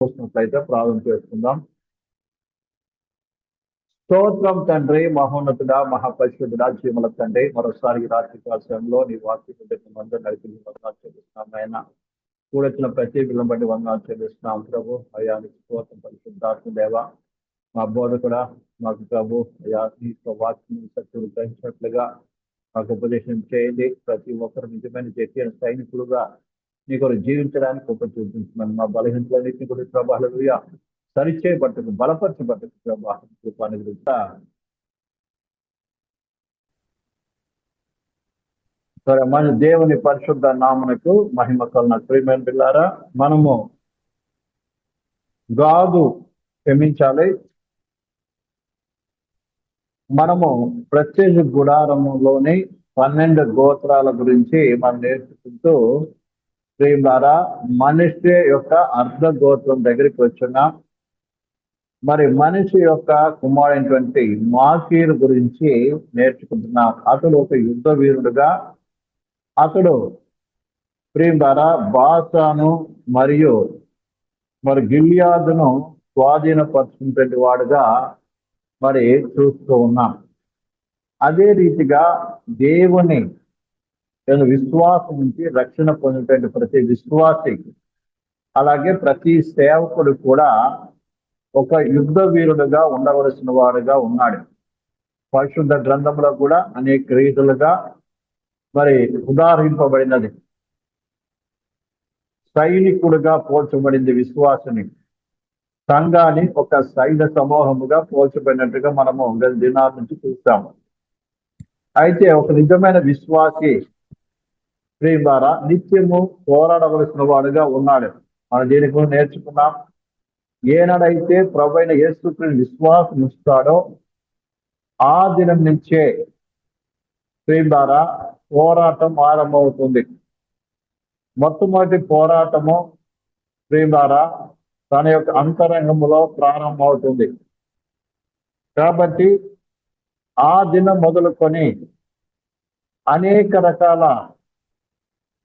చూసినట్లయితే ప్రార్థన చేసుకుందాం. స్తోత్రం తండ్రి, మహోన్నతుడ, మహాపరిశుద్ధుడ, జీవుల తండ్రి, మరోసారి ఈ రాత్రి కాలంలో నీ వాక్యం అందరూ నడిపి వందనాలు చెల్లిస్తున్నాం. ఆయన కూడొచ్చిన ప్రతి బిల్లం బట్టి వందనాలు చెల్లిస్తున్నాం ప్రభు. అయ్యా నీకు స్తోత్రం, పరిశుద్ధాత్మ దేవ, మా బోధకుడా, మాకు ప్రభు అయ్యా నీ వాక్యం సత్యం గ్రహించినట్లుగా మాకు ఉపదేశం చేయండి. ప్రతి ఒక్కరు నిజమైన జట్టిన సైనికులుగా నీ కొరకు జీవించడానికి ఒక చూపించమని మా బలహీనతలన్నింటినీ కూడా ప్రభావాలుగా సరిచేయబట్టకు బలపరచబట్టకు ప్రభావం కృపాన్ని సరే. మన దేవుని పరిశుద్ధ నామనకు మహిమ కలన ప్రియమైన పిల్లారా, మనము గాదు క్షమించాలి. మనము ప్రత్యేక గుడారములోని 12 గోత్రాల గురించి మనం నేర్చుకుంటూ ప్రియులారా మనిషి యొక్క అర్ధ గోత్రం దగ్గరికి వచ్చున్నాం. మరి మనిషి యొక్క కుమారుడైనటువంటి మాకీరు గురించి నేర్చుకుంటున్నాం. అతడు ఒక యుద్ధ వీరుడుగా, అతడు ప్రియులారా బాసాను మరియు గిల్యాదును స్వాధీనపరుచుకున్నటువంటి వాడుగా మరి చూస్తూ ఉన్నాం. అదే రీతిగా దేవుని విశ్వాసం నుంచి రక్షణ పొందినటువంటి ప్రతి విశ్వాసి, అలాగే ప్రతి సేవకుడు కూడా ఒక యుద్ధ వీరుడుగా ఉండవలసిన వాడుగా ఉన్నాడు. పరిశుద్ధ గ్రంథంలో కూడా అనేక రీతులుగా మరి ఉదాహరింపబడినది. సైనికుడుగా పోల్చబడింది విశ్వాసుని, సంఘాన్ని ఒక సైన్య సమూహముగా పోల్చబడినట్టుగా మనము గత దినాల నుంచి చూస్తాము. అయితే ఒక నిజమైన విశ్వాసి ద్వారా నిత్యము పోరాడవలసిన వాడుగా ఉన్నాడు. మనం దీనికి నేర్చుకున్నాం. ఏనాడైతే ప్రభువైన యేసుక్రీస్తు విశ్వాసం ఉంచుతాడో ఆ దినం నుంచే ద్వారా పోరాటం ఆరంభమవుతుంది. మొట్టమొదటి పోరాటము ద్వారా తన యొక్క అంతరంగంలో ప్రారంభమవుతుంది. కాబట్టి ఆ దినం మొదలుకొని అనేక రకాల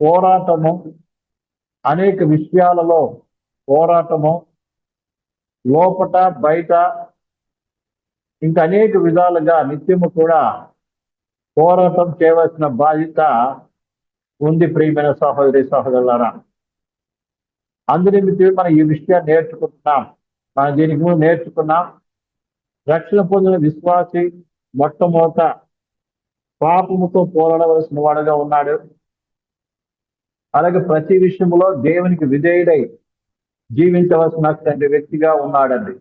పోరాటము, అనేక విషయాలలో పోరాటము, లోపట బయట ఇంకా అనేక విధాలుగా నిత్యము కూడా పోరాటం చేయవలసిన బాధ్యత ఉంది. ప్రియమైన సహోదరి సహోదరులారా, అందునిమిత్తం మనం ఈ విషయాన్ని నేర్చుకుంటున్నాం. మనం దీనికి ముందు నేర్చుకున్నాం. రక్షణ పొందిన విశ్వాసి మొట్టమొదట పాపముతో పోరాడవలసిన వాడుగా ఉన్నాడు. అలాగే ప్రతి విషయంలో దేవునికి విధేయుడై జీవించవలసినటువంటి వ్యక్తిగా ఉన్నాడండి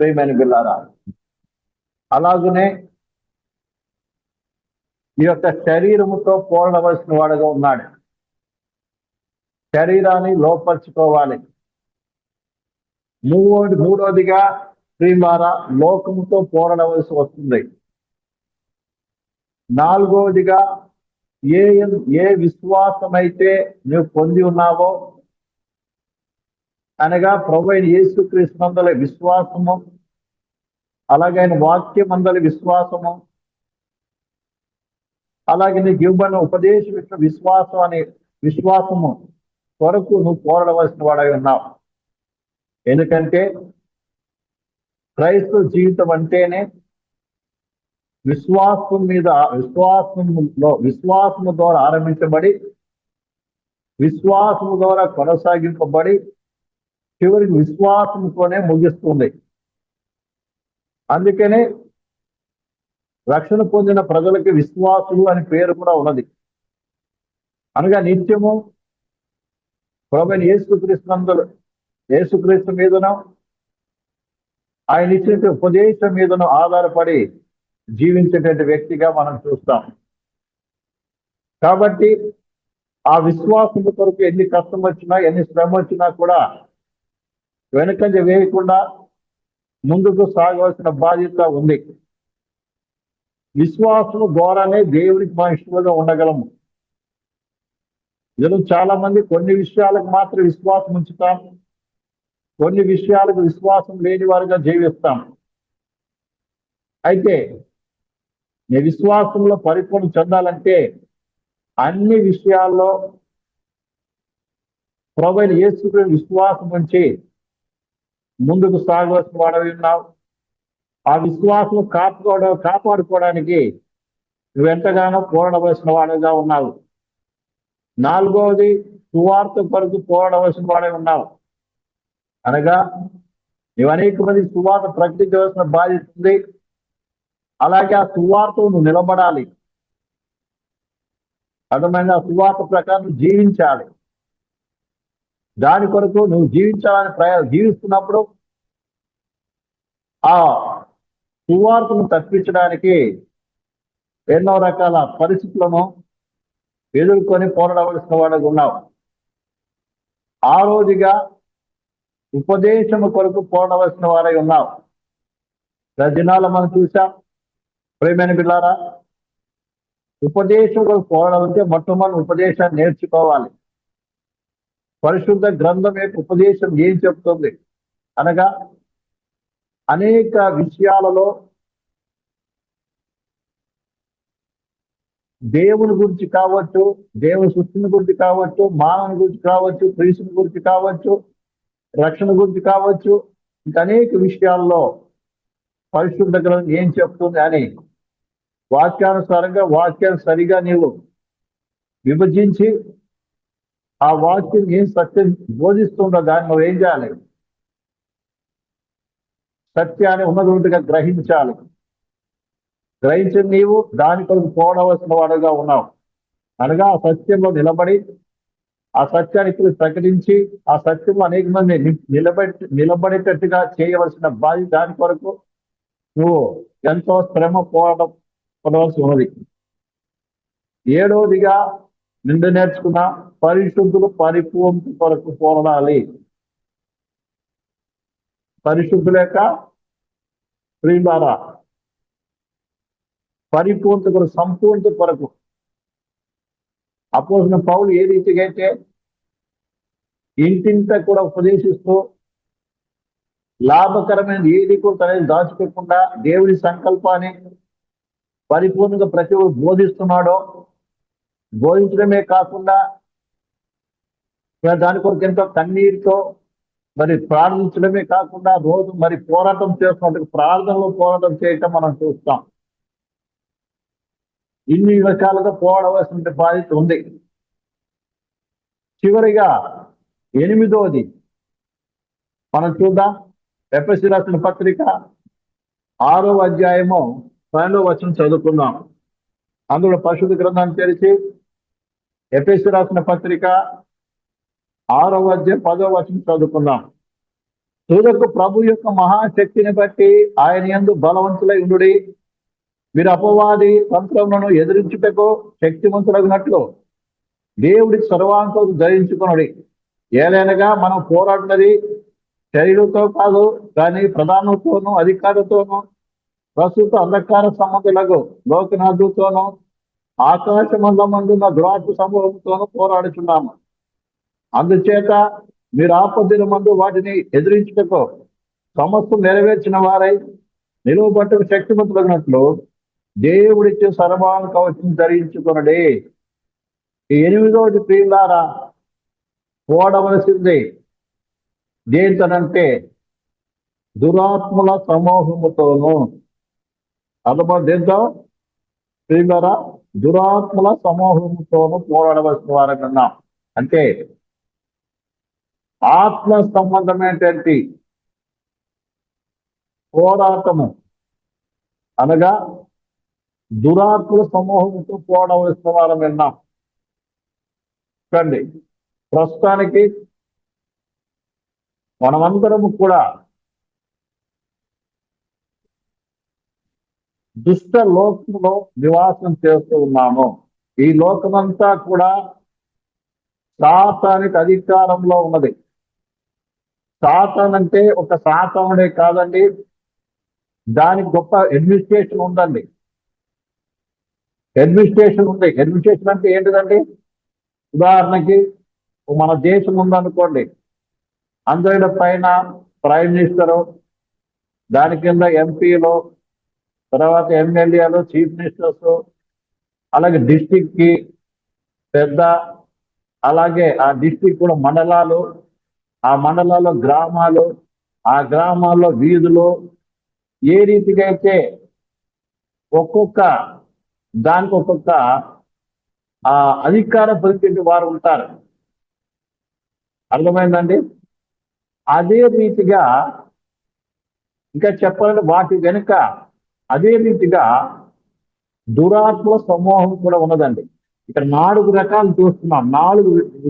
ప్రియమైన బిల్లారా. అలాగనే ఈ యొక్క శరీరముతో పోరాడవలసిన వాడుగా ఉన్నాడు. శరీరాన్ని లోపరుచుకోవాలి. మూడోదిగా ప్రియులారా లోకముతో పోరాడవలసి వస్తుంది. నాలుగవదిగా ఏ విశ్వాసం అయితే నువ్వు పొంది ఉన్నావో, అనగా ప్రభువైన యేసుక్రీస్తు మందల విశ్వాసము, అలాగే ఆయన వాక్యం మందల విశ్వాసము, అలాగే నీకు ఇవ్వబడిన ఉపదేశం యొక్క విశ్వాసము కొరకు నువ్వు పోరాడవలసిన వాడై ఉన్నావు. ఎందుకంటే క్రైస్తవ జీవితం అంటేనే విశ్వాసము ద్వారా ఆరంభించబడి, విశ్వాసము ద్వారా కొనసాగింపబడి, చివరికి విశ్వాసంతోనే ముగిస్తుంది. అందుకనే రక్షణ పొందిన ప్రజలకి విశ్వాసులు అని పేరు కూడా ఉన్నది. అనగా నిత్యము ప్రభువైన యేసుక్రీస్తు మీదను ఆయన ఇచ్చిన ఉపదేశం మీదను ఆధారపడి జీవించేటువంటి వ్యక్తిగా మనం చూస్తాం. కాబట్టి ఆ విశ్వాసం కొరకు ఎన్ని కష్టం వచ్చినా, ఎన్ని శ్రమ వచ్చినా కూడా వెనకంజ వేయకుండా ముందుకు సాగవలసిన బాధ్యత ఉంది. విశ్వాసము ద్వారానే దేవునికి మా ఇష్టంగా ఉండగలము. ఇందులో చాలా మంది కొన్ని విషయాలకు మాత్రం విశ్వాసం ఉంచుతాం, కొన్ని విషయాలకు విశ్వాసం లేని వారుగా జీవిస్తాం. అయితే నీ విశ్వాసంలో పరిపూర్ణ చెందాలంటే అన్ని విషయాల్లో ప్రభువైన యేసుపై విశ్వాసం ఉంచి ముందుకు సాగవలసిన వాడవి ఉన్నావు. ఆ విశ్వాసం కాపాడుకోవడానికి నువ్వు ఎంతగానో పోరాడవలసిన వాడుగా ఉన్నావు. నాలుగవది, సువార్త కొరకు పోరాడవలసిన వాడే ఉన్నావు. అనగా నువ్వు అనేక మంది సువార్త ప్రకటించవలసిన బాధ్యత ఉంది. అలాగే ఆ సువార్త నువ్వు నిలబడాలి. అర్థమైన ఆ సువార్త ప్రకారం జీవించాలి. దాని కొరకు నువ్వు జీవిస్తున్నప్పుడు ఆ సువార్తను తప్పించడానికి ఎన్నో రకాల పరిస్థితులను ఎదుర్కొని పోరాడవలసిన వాడుగా ఉన్నావు. ఆ రోజుగా ఉపదేశము కొరకు పోరాడవలసిన వారై ఉన్నావు. దినాల్లో మనం చూసాం ప్రియమైన బిడ్డలారా, ఉపదేశం కొరకు పోరాడాలంటే మొట్టమొదటి ఉపదేశాన్ని నేర్చుకోవాలి. పరిశుద్ధ గ్రంథం యొక్క ఉపదేశం ఏం చెప్తుంది అనగా అనేక విషయాలలో దేవుని గురించి కావచ్చు, దేవుని సృష్టిని గురించి కావచ్చు, మానవుని గురించి కావచ్చు, క్రీస్తుని గురించి కావచ్చు, రక్షణ గురించి కావచ్చు, ఇంకా అనేక విషయాల్లో పరిశుద్ధ గ్రంథం ఏం చెప్తుంది అని వాక్యానుసారంగా వాక్యాన్ని సరిగా నీవు విభజించి ఆ వాక్యం ఏం సత్యం బోధిస్తుందో దాన్ని నువ్వు ఏం చేయాలి? సత్యాన్ని ఉన్నదొన్నట్టుగా గ్రహించాలి. గ్రహించిన నీవు దాని కొరకు పోవడవలసిన వాడుగా ఉన్నావు. అనగా ఆ సత్యంలో నిలబడి ఆ సత్యానికి ప్రకటించి ఆ సత్యంలో అనేక మంది నిలబడేటట్టుగా చేయవలసిన బాధ్యత దాని కొరకు నువ్వు ఎంతో శ్రమ పడవలసి ఉన్నది. ఏడవదిగా నిండు నేర్చుకున్న పరిశుద్ధులు పరిపూర్ణత కొరకు పోరాడాలి. పరిశుద్ధుల యొక్క ప్రియులారా, పరిపూర్ణత కొరకు, సంపూర్ణత కొరకు అపోస్తలుడైన పౌలు ఏ రీతిగా అయితే ఇంటింట కూడా ఉపదేశిస్తూ లాభకరమైన ఏది కూడా తనని దాచిపెట్టకుండా దేవుడి సంకల్పాన్ని పరిపూర్ణంగా ప్రతి ఒక్కరు బోధిస్తున్నాడో, బోధించడమే కాకుండా దాని కొరకు ఎంతో కన్నీరుతో మరి ప్రార్థించడమే కాకుండా రోజు మరి పోరాటం చేస్తున్నట్టు ప్రార్థనలో పోరాటం చేయటం మనం చూస్తాం. ఇన్ని రకాలుగా పోరాడవలసిన బాధ్యత ఉంది. చివరిగా ఎనిమిదవది మనం చూద్దాం. ఎఫెసీ రాసిన పత్రిక 6వ అధ్యాయము 12వ వచనం చదువుకుందాం. అందులో పరిశుద్ధ గ్రంథాన్ని తెరిచి ఎఫెసీ రాసిన పత్రిక 6వ అధ్యాయం 10వ వచనం చదువుకుందాం. తుదకు ప్రభు యొక్క మహాశక్తిని బట్టి ఆయన యందు బలవంతులై ఉండుడి. మీరు అపవాది తంత్రములను ఎదిరించుటకు శక్తివంతులగినట్లు దేవుడి సర్వాంగం ధరించుకునుడి. ఏలైనగా మనం పోరాడినది శరీరంతో కాదు, కానీ ప్రధానులతోనూ అధికారులతోనూ ప్రస్తుత అంధకార సంబంధులకు లోకనాథులతోనూ ఆకాశ మండలమందున్న దురాత్మ సమూహంతోనూ పోరాడుచున్నాము. అందుచేత మీరు ఆపదిన మందు వాటిని ఎదిరించుటకు సమస్తం నెరవేర్చిన వారై నిలువబట్టకు శక్తివంతులగినట్లు దేవుడిచ్చే సర్వాంగ కవచం ధరించుకునడే. ఈ 8వది ప్రియులారా, పోవడవలసింది దేంతనంటే దురాత్మల సమూహముతోనూ. అర్థమా? దేంతో ప్రియులారా? దురాత్మల సమూహముతోనూ పోరాడవలసిన వారకన్నా. అంటే ఆత్మ సంబంధమైనటువంటి పోరాటము అనగా దురాత్మల సమూహంతో పోరాడవలసిన వారం విన్నాం. చూడండి, ప్రస్తుతానికి మనమందరము కూడా దుష్ట లోకంలో నివాసం చేస్తూ ఉన్నాము. ఈ లోకమంతా కూడా సాతానికి అధికారంలో ఉన్నది. సాతాన్ అంటే ఒక సాతానుడే కాదండి, దానికి గొప్ప అడ్మినిస్ట్రేషన్ ఉందండి. అడ్మినిస్ట్రేషన్ ఉంది. అడ్మినిస్ట్రేషన్ అంటే ఏంటిదండి? ఉదాహరణకి మన దేశం ఉందనుకోండి, అందరి పైన ప్రైమ్ మినిస్టరు, దాని కింద ఎంపీలు, తర్వాత ఎమ్మెల్యేలు, చీఫ్ మినిస్టర్స్, అలాగే డిస్టిక్ కి పెద్ద, అలాగే ఆ డిస్ట్రిక్ట్ కూడా మండలాలు, ఆ మండలాల్లో గ్రామాలు, ఆ గ్రామాల్లో వీధులు, ఏ రీతిగా అయితే ఒక్కొక్క దానికి ఒక్కొక్క ఆ అధికార పరిస్థితి వారు ఉంటారు. అర్థమైందండి? అదే రీతిగా ఇంకా చెప్పాలంటే వాటి వెనుక అదే రీతిగా దురాత్మ సమూహం కూడా ఉన్నదండి. ఇక్కడ 4 రకాలు చూస్తున్నాం. 4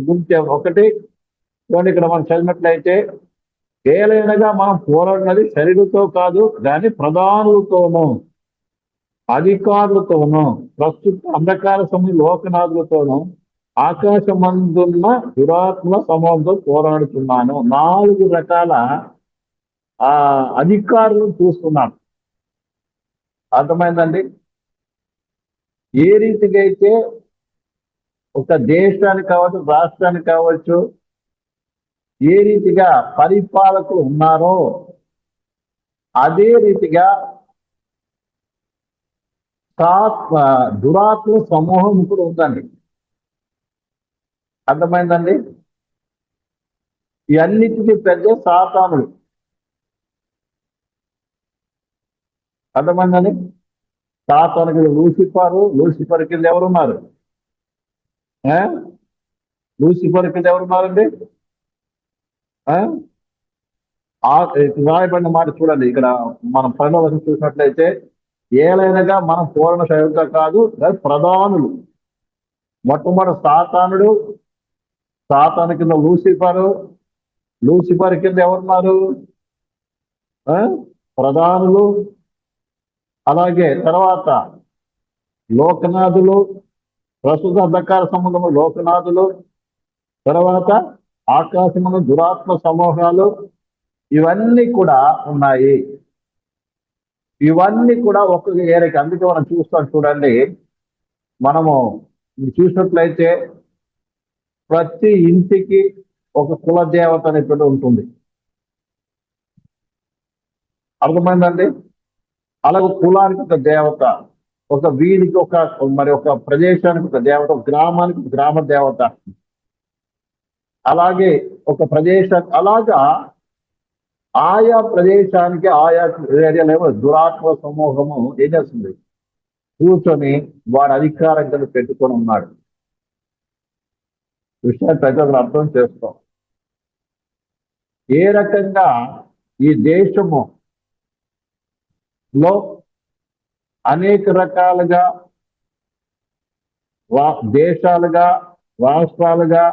గురించి ఒకటి చూడండి, ఇక్కడ మనం చదివినట్లయితే ఏలైనగా మనం పోరాడినది శరీరంతో కాదు కానీ ప్రధానులతోనూ, అధికారులతోనూ, ప్రస్తుత అంధకార సమయ లోకనాథులతోనూ, ఆకాశమందున్న దురాత్మ సమూహంతో పోరాడుతున్నాను. 4 రకాల అధికారులను చూస్తున్నాను. అర్థమైందండి? ఏ రీతిగా అయితే ఒక దేశానికి కావచ్చు, రాష్ట్రానికి కావచ్చు, ఏ రీతిగా పరిపాలకులు ఉన్నారో అదే రీతిగా దురాత్మ సమూహం కూడా ఉందండి. అర్థమైందండి? ఈ అన్నిటికీ పెద్ద సాతానుడు. అర్థమైందండి? సాతానుడు లూసిఫర్ కింద ఎవరున్నారు? లూసిఫర్ కింద ఎవరున్నారండి? రాయబడిన మాట చూడండి, ఇక్కడ మనం పరలోకం చూసినట్లయితే ఏలైనగా మనం పూర్ణ శరీరంతో కాదు ప్రధానులు. మొట్టమొదటి సాతాను కింద లూసిఫర్ కింద ఎవరున్నారు? ప్రధానులు. అలాగే తర్వాత లోకనాథులు, ప్రస్తుత అంధకార సంబంధము లోకనాథులు, తర్వాత ఆకాశమును దురాత్మ సమూహాలు, ఇవన్నీ కూడా ఉన్నాయి. ఇవన్నీ కూడా ఒక్కొక్క ఏరియాకి. అందుకే మనం చూస్తాం చూడండి, మనము చూసినట్లయితే ప్రతి ఇంటికి ఒక కుల దేవత అనేటువంటి ఉంటుంది. అర్థమైందండి? అలాగే కులానికి ఒక దేవత, ఒక వీధికి ఒక ప్రదేశానికి ఒక దేవత, ఒక గ్రామానికి ఒక గ్రామ దేవత, అలాగే ఒక అలాగా ఆయా ప్రదేశానికి ఆయా ఏరియాలో దురాత్మ సమూహము ఏం చేస్తుంది? కూర్చొని వాడు అధికారం కింద పెట్టుకొని ఉన్నాడు. విషయాన్ని ప్రజలు అర్థం చేస్తాం. ఏ రకంగా ఈ దేశములో అనేక రకాలుగా దేశాలుగా, రాష్ట్రాలుగా,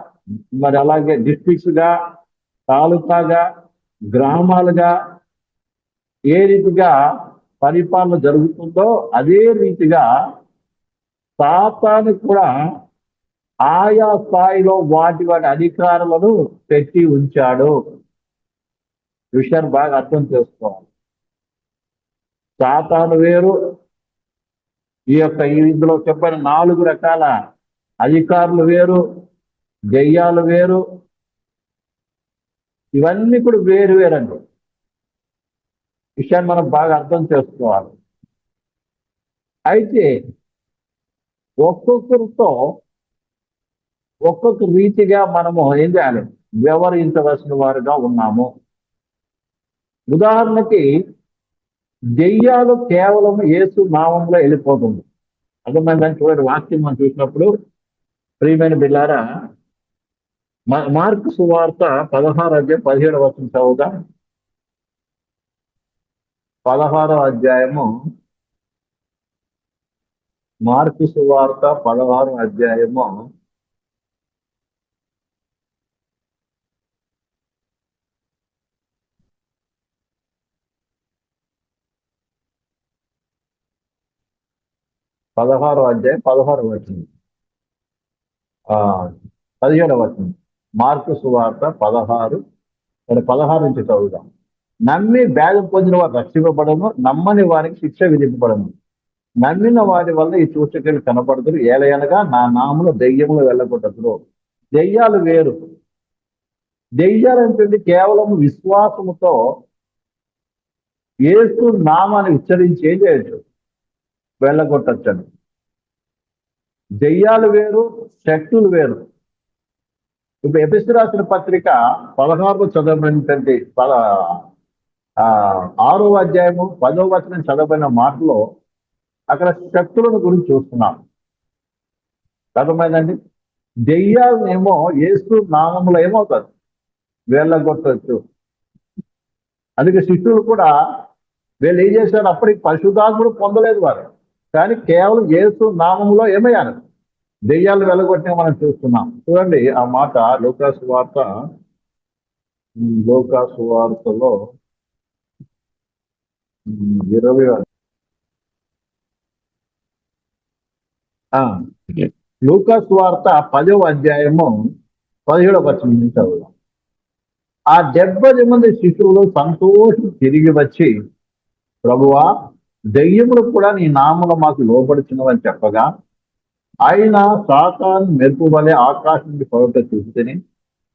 మరి అలాగే డిస్ట్రిక్ట్స్ గా, తాలూకాగా, గ్రామాలుగా ఏ రీతిగా పరిపాలన జరుగుతుందో అదే రీతిగా సాతాను కూడా ఆయా స్థాయిలో వాటి అధికారులను పెట్టి ఉంచాడు. విషయాన్ని బాగా అర్థం చేసుకోవాలి. సాతాను వేరు, ఇందులో చెప్పిన 4 రకాల అధికారులు వేరు, దెయ్యాలు వేరు, ఇవన్నీ కూడా వేరు వేరండి. విషయాన్ని మనం బాగా అర్థం చేసుకోవాలి. అయితే ఒక్కొక్కరితో ఒక్కొక్క రీతిగా మనము ఏం చేయాలి? వ్యవహరించవలసిన వారుగా ఉన్నాము. ఉదాహరణకి దెయ్యాలు కేవలం యేసు నామంలో వెళ్ళిపోతుంది. అర్థమైందని చూడండి, వాక్యం మనం చూసినప్పుడు ప్రియమైన బిడ్డలారా, మార్కు సువార్త 16:17 చదువుదా. 16వ అధ్యాయము, మార్కు సువార్త 16వ అధ్యాయము 16వ అధ్యాయం 16వ వచనం, 17వ వచనం. మార్కు సువార్త 16 నుంచి చదువుదాం. నమ్మి భేదం పొందిన వారు రక్షింపబడను, నమ్మని వారికి శిక్ష విధింపబడను. నమ్మిన వారి వల్ల ఈ సూచక్రియలు కనపడదురు, ఏలయనగా నా నామములో దెయ్యములు వెళ్ళగొట్టదురు. దెయ్యాలు వేరు. దెయ్యాలు అంటే కేవలం విశ్వాసముతో యేసు నామాన్ని ఉచ్చరించి ఏం చేయొచ్చు? వెళ్ళగొట్టచ్చండి. దెయ్యాలు వేరు, శక్తులు వేరు. ఇప్పుడు ఎఫెసీ రాసిన పత్రిక 16 చదవబడినటువంటి 6వ అధ్యాయము 10వ వచనం చదవబడిన మాటలో అక్కడ శక్తులను గురించి చూస్తున్నాం. అర్థమైందండి. దెయ్యాలనేమో యేసు నామంలో ఏమవుతారు, వెళ్ళగొట్టచ్చు. అందుకే శిష్యులు కూడా వీళ్ళు ఏం చేశారు, అప్పటికి పరిశుద్ధాత్ముడు పొందలేదు వారు, కానీ కేవలం యేసు నామంలో ఏమయ్యారు, దెయ్యాలు వెళ్ళగొట్టిన మనం చూస్తున్నాం. చూడండి ఆ మాట లూకాసు వార్తలో 20 లూకాసు వార్త 10వ అధ్యాయము 17వ వచనం నుంచి చదువుదాం. ఆ 70 మంది శిష్యులు సంతోషం తిరిగి వచ్చి, ప్రభువా, దెయ్యములు కూడా నీ నామములో మాకు లోబడుచున్నవని చెప్పగా, ఆయన సాతాను మెరుపు వలె ఆకాశం నుండి పడుట చూస్తేనే,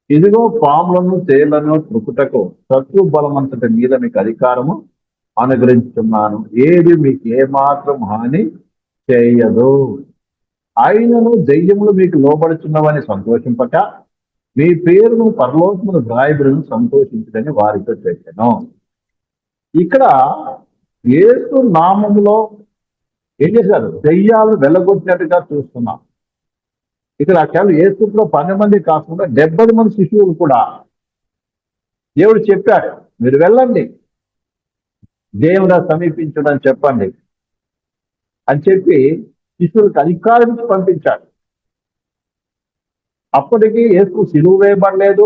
ఇదిగో పాములను తేళ్లను త్రుకుటకు శత్రు బలమంతటి మీద మీకు అధికారము అనుగ్రహించున్నాను, ఏది మీకు ఏమాత్రం హాని చేయదు. ఆయనను దెయ్యములు మీకు లోబడుచున్నవని సంతోషింపక, మీ పేరును పరలోకమును వ్రాయబడిన సంతోషించదని వారితో చెప్పాను. ఇక్కడ యేసు నామములో ఏం చేశారు, దెయ్యాలు వెళ్ళగొట్టినట్టుగా చూస్తున్నాం. ఇక్కడ కేవలం యేసులో 12 మంది కాకుండా 70 మంది శిశువులు కూడా దేవుడు చెప్పాడు, మీరు వెళ్ళండి, దేవుడా సమీపించడం చెప్పండి అని చెప్పి శిశువులకు అధికారం పంపించాడు. అప్పటికి యేసు సిలువ వేయబడలేదు,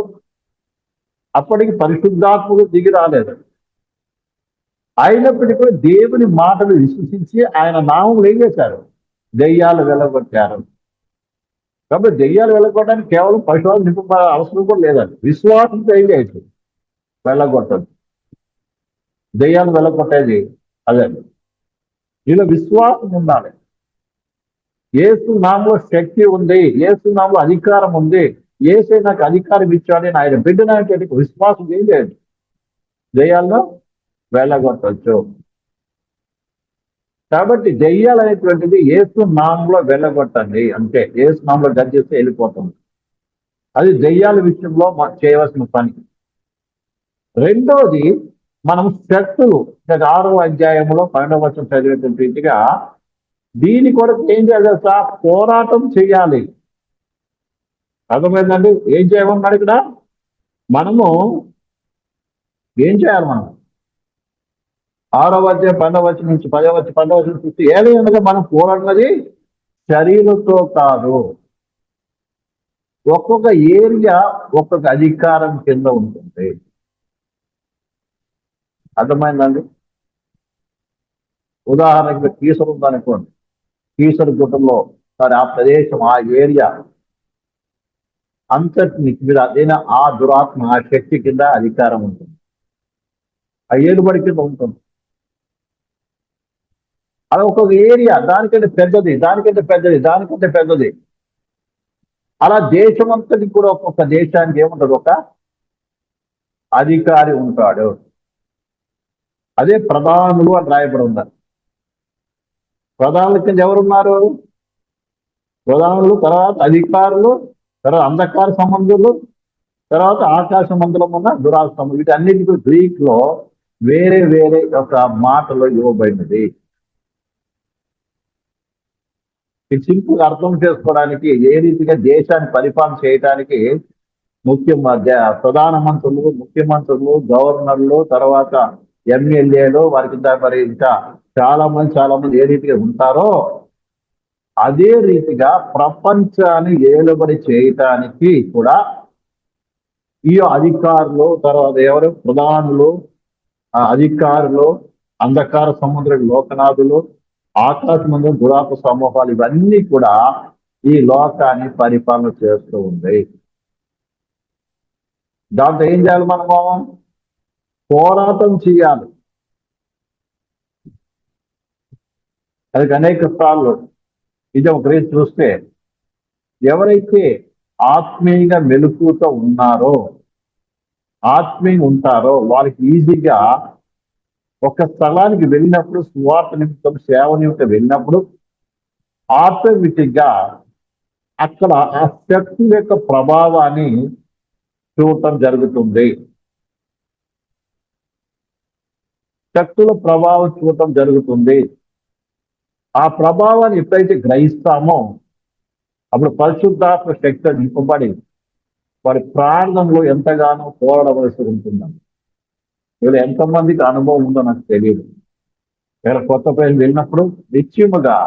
అప్పటికి పరిశుద్ధాత్మకు దిగి రాలేదు. అయినప్పటికీ దేవుని మాటలు విశ్వసించి ఆయన నామములు ఏం చేశారు, దెయ్యాలు వెళ్ళగొట్టారు. కాబట్టి దెయ్యాలు వెళ్ళగొట్టడానికి కేవలం పరిశుభ్రం నింప అవసరం కూడా లేదండి, విశ్వాసంతో ఏం చేయొచ్చు, వెళ్ళగొట్టదు. దెయ్యాలు వెళ్ళగొట్టేది అదే, ఇలా విశ్వాసం ఉండాలి. యేసు నామములో శక్తి ఉంది, యేసు నామములో అధికారం ఉంది, యేసే నాకు అధికారం ఇచ్చాడని ఆయన బిడ్డనటువంటి విశ్వాసం ఏం లేదు, దెయ్యాలను వెళ్ళగొట్టచ్చు. కాబట్టి దెయ్యాలు అనేటువంటిది యేసు నామంలో వెళ్ళగొట్టండి అంతే, యేసు నామంలో గర్జిస్తే వెళ్ళిపోతుంది. అది దెయ్యాల విషయంలో చేయవలసిన పని. రెండోది, మనం శక్తులు 6వ అధ్యాయంలో 12వ వచనం చదివేటువంటి రీతిగా దీని కొరకు ఏం చేయాలి, పోరాటం చేయాలి. అర్థమైందండి. ఏం చేయమన్నాడు ఇక్కడ, మనము ఏం చేయాలి, మనం 6వ అధ్యాయం 12వ వచనం నుంచి 10వ వచనం చూస్తే ఏదైనా మనం పోరాడినది శరీరంతో కాదు, ఒక్కొక్క ఏరియా ఒక్కొక్క అధికారం కింద ఉంటుంది. అర్థమైందండి. ఉదాహరణకి కీసరు ఉందనుకోండి, కీసరు గుట్టంలో సరే ఆ ప్రదేశం ఆ ఏరియా అంతటిని మీద అదైనా ఆ దురాత్మ ఆ శక్తి కింద అధికారం ఉంటుంది, ఆ ఏలుబడి కింద ఉంటుంది. అలా ఒక్కొక్క ఏరియా దానికంటే పెద్దది, దానికంటే పెద్దది, దానికంటే పెద్దది. అలా దేశం అంతటి కూడా ఒక్కొక్క దేశానికి ఏముంటుంది, ఒక అధికారి ఉంటాడు. అదే ప్రధానులు అని రాయబడి ఉన్నారు. ప్రధానుల కింద ఎవరున్నారు, ప్రధానులు, తర్వాత అధికారులు, తర్వాత అంధకార సంబంధులు, తర్వాత ఆకాశ మండలం ఉన్న దురాత్మ సంబంధులు. వీటన్నిటికీ గ్రీక్ లో వేరే వేరే ఒక మాటలో ఇవ్వబడినది. ఇది సింపుల్ అర్థం చేసుకోవడానికి, ఏ రీతిగా దేశాన్ని పరిపాలన చేయడానికి ప్రధానమంత్రులు, ముఖ్యమంత్రులు, గవర్నర్లు, తర్వాత ఎమ్మెల్యేలు, వారికి మరి ఇంకా చాలా మంది ఏ రీతిగా ఉంటారో అదే రీతిగా ప్రపంచాన్ని ఏలుబడి చేయటానికి కూడా ఈ అధికారులు, తర్వాత ఎవరు ప్రధానులు, అధికారులు, అంధకార సముద్ర లోకనాథులు, ఆకాశ మంది దురాత్మ సమూహాలు, ఇవన్నీ కూడా ఈ లోకాన్ని పరిపాలన చేస్తూ ఉంది. దాంతో ఏం చేయాలి, మనము పోరాటం చేయాలి. అది అనేక సార్లు ఇది ఒక రీతి చూస్తే ఎవరైతే ఆత్మీయంగా మెలకుతో ఉన్నారో, ఆత్మీయంగా ఉంటారో వాళ్ళకి ఈజీగా ఒక స్థలానికి వెళ్ళినప్పుడు, సువార్త నిమిత్తం, సేవ నిమిత్తం వెళ్ళినప్పుడు ఆటోమేటిక్ గా అక్కడ ఆ శక్తి యొక్క ప్రభావాన్ని చూడటం జరుగుతుంది. శక్తుల ప్రభావం చూడటం జరుగుతుంది. ఆ ప్రభావాన్ని ఎప్పుడైతే గ్రహిస్తామో అప్పుడు పరిశుద్ధాత్మ శక్తి నింపబడి వారి ప్రార్థనలో ఎంతగానో పోరాడవలసి ఉంటుందని. వీళ్ళు ఎంతమందికి అనుభవం ఉందో నాకు తెలియదు. వేరే కొత్త ప్రజలు వెళ్ళినప్పుడు నిశ్చయముగా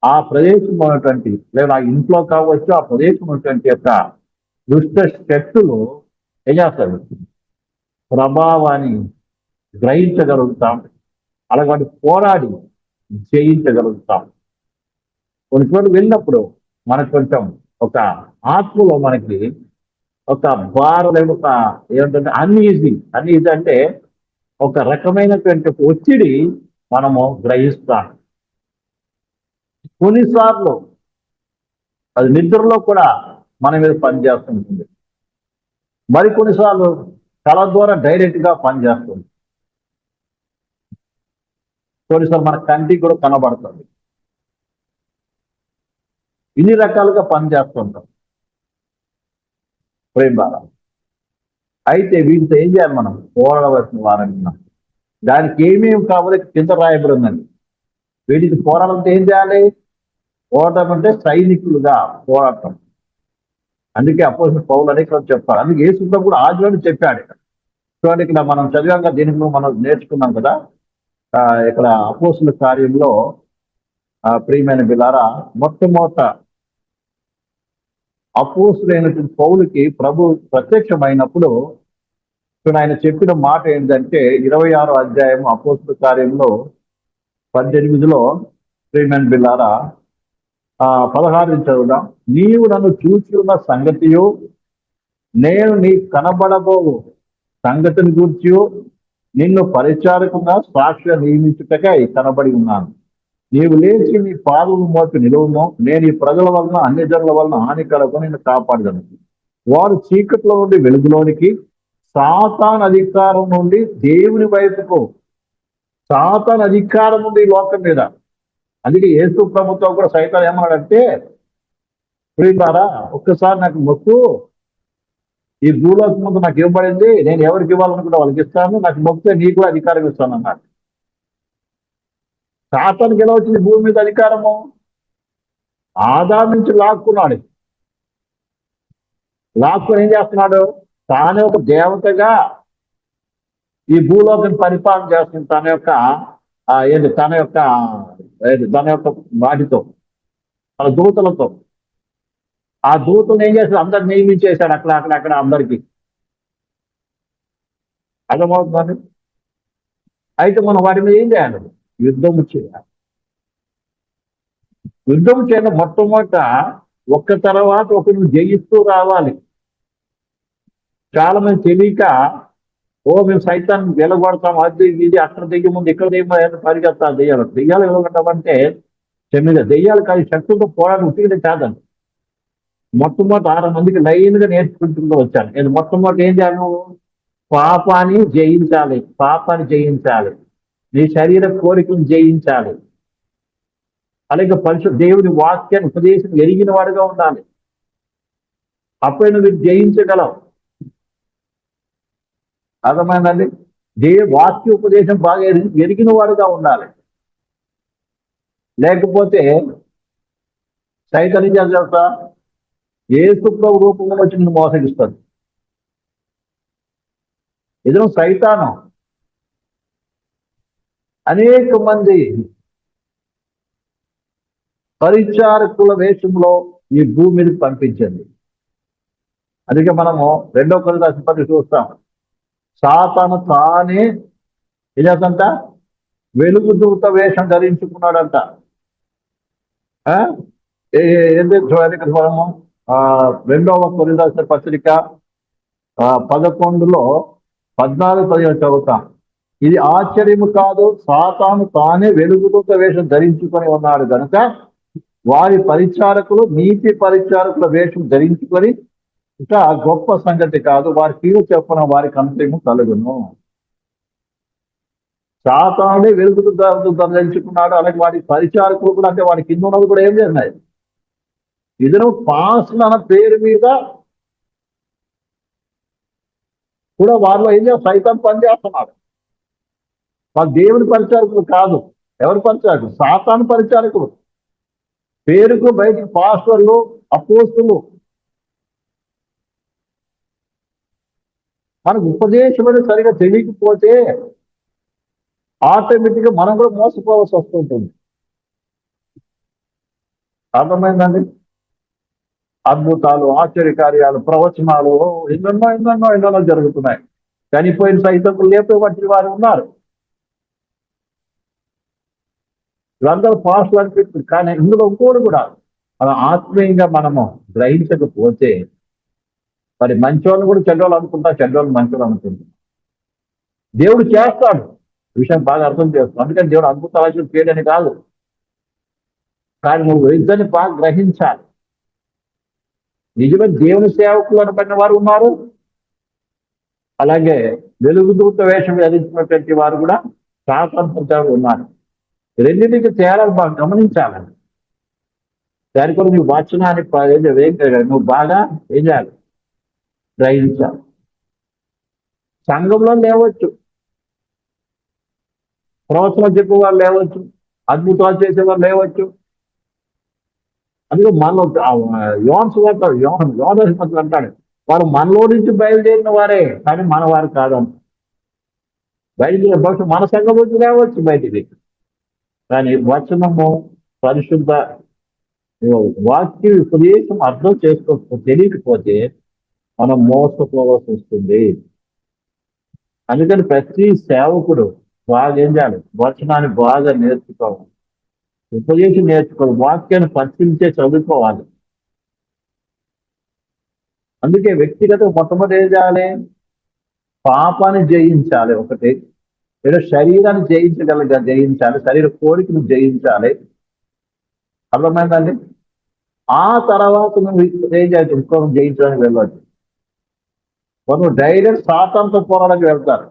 ఆ ప్రదేశం ఉన్నటువంటి లేదా ఆ ఇంట్లో కావచ్చు, ఆ ప్రదేశం ఉన్నటువంటి యొక్క దుష్ట శక్తులు ఏం చేస్తారు, ప్రభావాన్ని గ్రహించగలుగుతాం, అలాగే వాటి పోరాడి జయించగలుగుతాం. కొన్ని చోట్ల వెళ్ళినప్పుడు మనకు కొంచెం ఒక ఆత్మలో మనకి ఒక భారం, ఒక ఏమంటే అన్ఈజీ అంటే ఒక రకమైనటువంటి ఒత్తిడి మనము గ్రహిస్తాం. కొన్నిసార్లు అది నిద్రలో కూడా మన మీద పనిచేస్తుంటుంది. మరి కొన్నిసార్లు కళ ద్వారా డైరెక్ట్ గా పనిచేస్తుంది. కొన్నిసార్లు మన కంటికి కూడా కనబడుతుంది. ఇన్ని రకాలుగా పనిచేస్తుంటాం ప్రేమ. అయితే వీటితో ఏం చేయాలి, మనం పోరాడవలసిన వారంటున్నాం. దానికి ఏమేమి కావాలి కింద రాయబడి ఉందండి. వీటికి పోరాడంతో ఏం చేయాలి? పోరాటం అంటే సైనికులుగా పోరాటం. అందుకే అపోజిట్ పౌలు అనేక చెప్పాడు. అందుకే యేసుతో కూడా ఆజ్ఞను చెప్పాడు. చూడండి, ఇక్కడ మనం చదివాక దీనికి మనం నేర్చుకున్నాం కదా. ఇక్కడ అపోస్తుల కార్యంలో ప్రియమైన బిలారా, మొట్టమొదట అపోస్తులైనటువంటి పౌలుకి ప్రభు ప్రత్యక్షమైనప్పుడు ఆయన చెప్పిన మాట ఏంటంటే 26వ అధ్యాయం అపోస్తుల కార్యంలో 18లో ప్రియమైన బిలారా 16 చదువుదాం. నీవు నన్ను చూసి ఉన్న సంగతియు నేను నీ కనబడబో సంగతిని గురించి నిన్ను పరిచారకుగా సాక్షిగా నియమించుటకై కనబడి ఉన్నాను. నీవు లేచి నీ పాదము మోపి నిలువును. నేను ఈ ప్రజల వలన అన్ని జనుల వలన హాని కలగ నిన్ను కాపాడను. వారు చీకట్లో నుండి వెలుగులోనికి, సాతాను అధికారం నుండి దేవుని వైపుకు, సాతాను అధికారం నుండి ఈ లోకం మీద. అందుకే యేసు ప్రభుత్వం కూడా సైతాన్ ఏమన్నాడంటే, ప్రియులారా ఒక్కసారి నాకు మొక్కు, ఈ భూలోకం ముందు నాకు ఇవ్వబడింది, నేను ఎవరికి ఇవ్వాలనుకుంటే వాళ్ళకి ఇస్తాను, నాకు మొక్కితే నీకు కూడా అధికారం ఇస్తాను అన్నాడు. సాతానికి ఎలా వచ్చింది భూమి మీద అధికారము? ఆదాము నుంచి లాక్కున్నాడు. లాక్కుని ఏం చేస్తున్నాడు? తానే ఒక దేవతగా ఈ భూలోకం పరిపాలన చేస్తుంది. తన యొక్క వాటితో, తన దూతలతో. ఆ దూతలు ఏం చేస్తాడు? అందరు నియమించేశాడు అక్కడ అందరికి. అర్థమవుతుంది. అయితే మనం వాటి మీద ఏం చేయాలి? యుద్ధము చేయాలి. యుద్ధం చేయడం మొట్టమొదట ఒక్క తర్వాత ఒకరు జయిస్తూ రావాలి. చాలా మంది తెలియక మేము సైతాన్ని వెలగొడతాం, అది ఇది అక్కడ దెయ్యం ముందు ఇక్కడ దెయ్యం పరిగెత్తాలి. దెయ్యాలు వెలగొట్టమంటే చెన్నైగా దెయ్యాలు కాదు, శక్తులతో పోరాటం ఉట్టిగా కాదండి. మొట్టమొదటి 6 మందికి లైన్గా నేర్చుకుంటూ వచ్చాను. నేను మొట్టమొదటి ఏం చేయాలి? నువ్వు పాపాన్ని జయించాలి. నీ శరీర కోరికను జయించాలి. అలాగే దేవుని వాక్యాన్ని ఉపదేశం ఎరిగిన వాడుగా ఉండాలి. అప్పుడే నువ్వు జయించగలవు. అర్థమైందండి? వాక్య ఉపదేశం బాగా ఎరిగిన వాడుగా ఉండాలి. లేకపోతే సైతాన్ని చేస్తా యేసు ప్రభు రూపంలో వచ్చి నిన్ను మోసగిస్తాడు. ఎదురు సైతాను అనేక మంది పరిచారకుల వేషంలో ఈ భూమి మీద పంపించింది. అందుకే మనము 2వ కొరింథీ 10 చూస్తాం. సాతాను తానే ఏదంట వెలుగు దూత వేషం ధరించుకున్నాడంట. ఎందుకు చూడాలి? ఇక్కడ మనము 2వ కొరింథీ పత్రిక 11లో 14-15 చదువుతాం. ఇది ఆశ్చర్యము కాదు, సాతాను తానే వెలుగుదూత వేషం ధరించుకొని ఉన్నాడు కనుక వారి పరిచారకులు నీతి పరిచారకుల వేషం ధరించుకొని ఇంకా గొప్ప సంగతి కాదు, వారి కీడు చెప్పున వారికి అంతేమో కలుగును. సాతానుడే వెలుగుదూత ధరించుకున్నాడు. అలాగే వాడి పరిచారకులు కూడా, అంటే వాడి కింద ఉన్నది కూడా ఏం చేస్తున్నాయి? ఇతను పాస్ల అన్న పేరు మీద కూడా వారిలో ఏం చేస్తారు, సైతం పనిచేస్తున్నారు. వాళ్ళు దేవుని పరిచారకులు కాదు. ఎవరు పరిచారకులు? సాతాను పరిచారకులు. పేరుకు బయటికి పాస్టర్లు, అపోస్తులు. మనకు ఉపదేశం అనేది సరిగా తెలియకపోతే ఆటోమేటిక్ గా మనం కూడా మోసపోవాల్సి వస్తుంటుంది. అర్థమైందండి? అద్భుతాలు, ఆశ్చర్యకార్యాలు, ప్రవచనాలు ఎన్నెన్నో జరుగుతున్నాయి. చనిపోయిన సైతం లేపే వంటి వారు ఉన్నారు. వీళ్ళందరూ పాస్టులు అనిపిస్తుంది. కానీ ఇందులో ఇంకోటి కూడా, మనం ఆత్మీయంగా మనము గ్రహించకపోతే మరి మంచోళ్ళు కూడా చెడ్డోళ్ళు అనుకుంటా, చెడ్డోళ్ళు మంచోళ్ళు అనుకుంటా. దేవుడు చేస్తాడు, విషయం బాగా అర్థం చేస్తాం. అందుకని దేవుడు అద్భుతాలు చేయడని కాదు, కానీ నువ్వు ఇద్దరిని బాగా గ్రహించాలి. నిజమే దేవుని సేవకులు అనబడిన వారు ఉన్నారు, అలాగే వెలుగుదూత వేషం ధరించినటువంటి వారు కూడా సాతాను ఉన్నారు. రెండింటికి తేడాలు బాగా గమనించాలని. దాని కొరకు నువ్వు వచనాన్ని నువ్వు బాగా ఏం చేయాలి, గ్రహించాలి. సంఘంలో లేవచ్చు, ప్రవచనం చెప్పేవారు లేవచ్చు, అద్భుతాలు చేసేవారు లేవచ్చు. అందుకే మనలో యోన అంటాడు, వారు మనలో నుంచి బయలుదేరిన వారే కానీ మన వారు కాదని. బయలుదేరి బహుశా మన సంఘం నుంచి లేవచ్చు బయటికి, కానీ వచనము పరిశుద్ధ వాక్య ఉపదేశం అర్థం తెలియకపోతే మనం మోసపోవాల్సి వస్తుంది. అందుకని ప్రతి సేవకుడు బాగా ఏం చేయాలి, వచనాన్ని బాగా నేర్చుకోవాలి, ఉపదేశం నేర్చుకోవాలి, వాక్యాన్ని పరిశీలించే చదువుకోవాలి. అందుకే వ్యక్తిగత మొట్టమొదటి ఏం చేయాలి, పాపాన్ని జయించాలి ఒకటి, లేదా శరీరాన్ని జయించాలి, శరీర కోరికను జయించాలి. అర్థమైందండి? ఆ తర్వాత నువ్వు ఏం చేయాలి, ఇంకొక జయించడానికి వెళ్ళవచ్చు. నువ్వు డైరెక్ట్ సాతానుతో పోరాడానికి వెళ్తారు.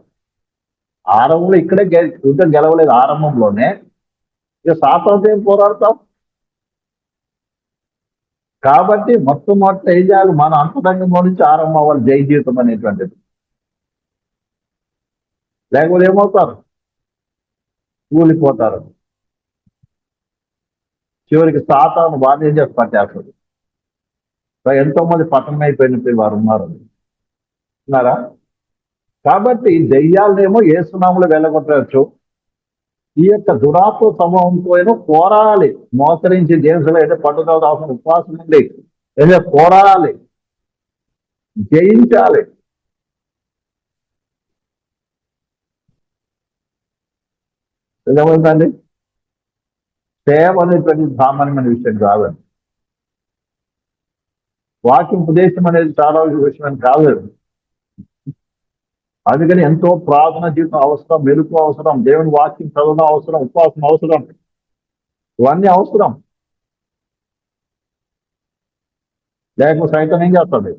ఆరంభంలో ఇక్కడే యుద్ధం గెలవలేదు, ఆరంభంలోనే ఇక సాతానుతో ఏం పోరాడతాం. కాబట్టి మొట్టమొదటి ఏం చేయాలి, మన అంతరంగంలో నుంచి ఆరంభం అవ్వాలి జై జీవితం అనేటువంటిది. లేకపోతే ఏమవుతారు, కూలిపోతారు. చివరికి సాతాను బాధ ఏం చేసి పట్టేస్తుంది. ఎంతో మంది పతనం అయిపోయినట్టు వారు ఉన్నారా? కాబట్టి దెయ్యాలనేమో ఏసునామములో వెళ్ళగొట్టవచ్చు. ఈ యొక్క దురాత్మ సమూహంతో పోరాడాలి, మోసరించి దేవుడు అయితే పట్టుదల అవసరం, ఉపవాసం నుండి ఏదో పోరాడాలి, జయించాలి. ఏమండి, సేవ అనేటువంటి సామాన్యమైన విషయం కాదండి. వాక్యం ఉపదేశం అనేది చాలా విషయం కాదు. అందుకని ఎంతో ప్రార్థన జీవితం అవసరం, మెలుపు అవసరం, దేవుని వాక్యం చదవడం అవసరం, ఉపవాసం అవసరం, ఇవన్నీ అవసరం. లేకపోతే సైతం ఏం చేస్తుంది,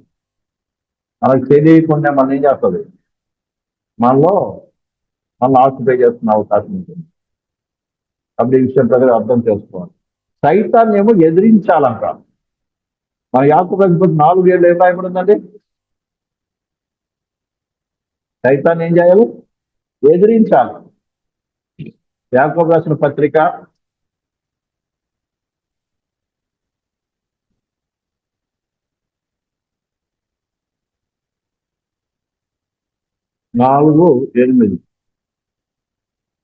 మనకు తెలియకుండా మనం ఏం చేస్తుంది, మనలో ఆక్యుపై చేస్తున్న అవకాశం ఉంటుంది. అప్పుడు ఈ విషయం ప్రజలు అర్థం చేసుకోవాలి. సైతాన్ని ఏమో ఎదిరించాలంట. మన యాకోబు 4:7 ఏం రాయబడిందండి, సైతాన్ని ఏం చేయాలి, ఎదిరించాలి. యాకోబు రాసిన పత్రిక 4:8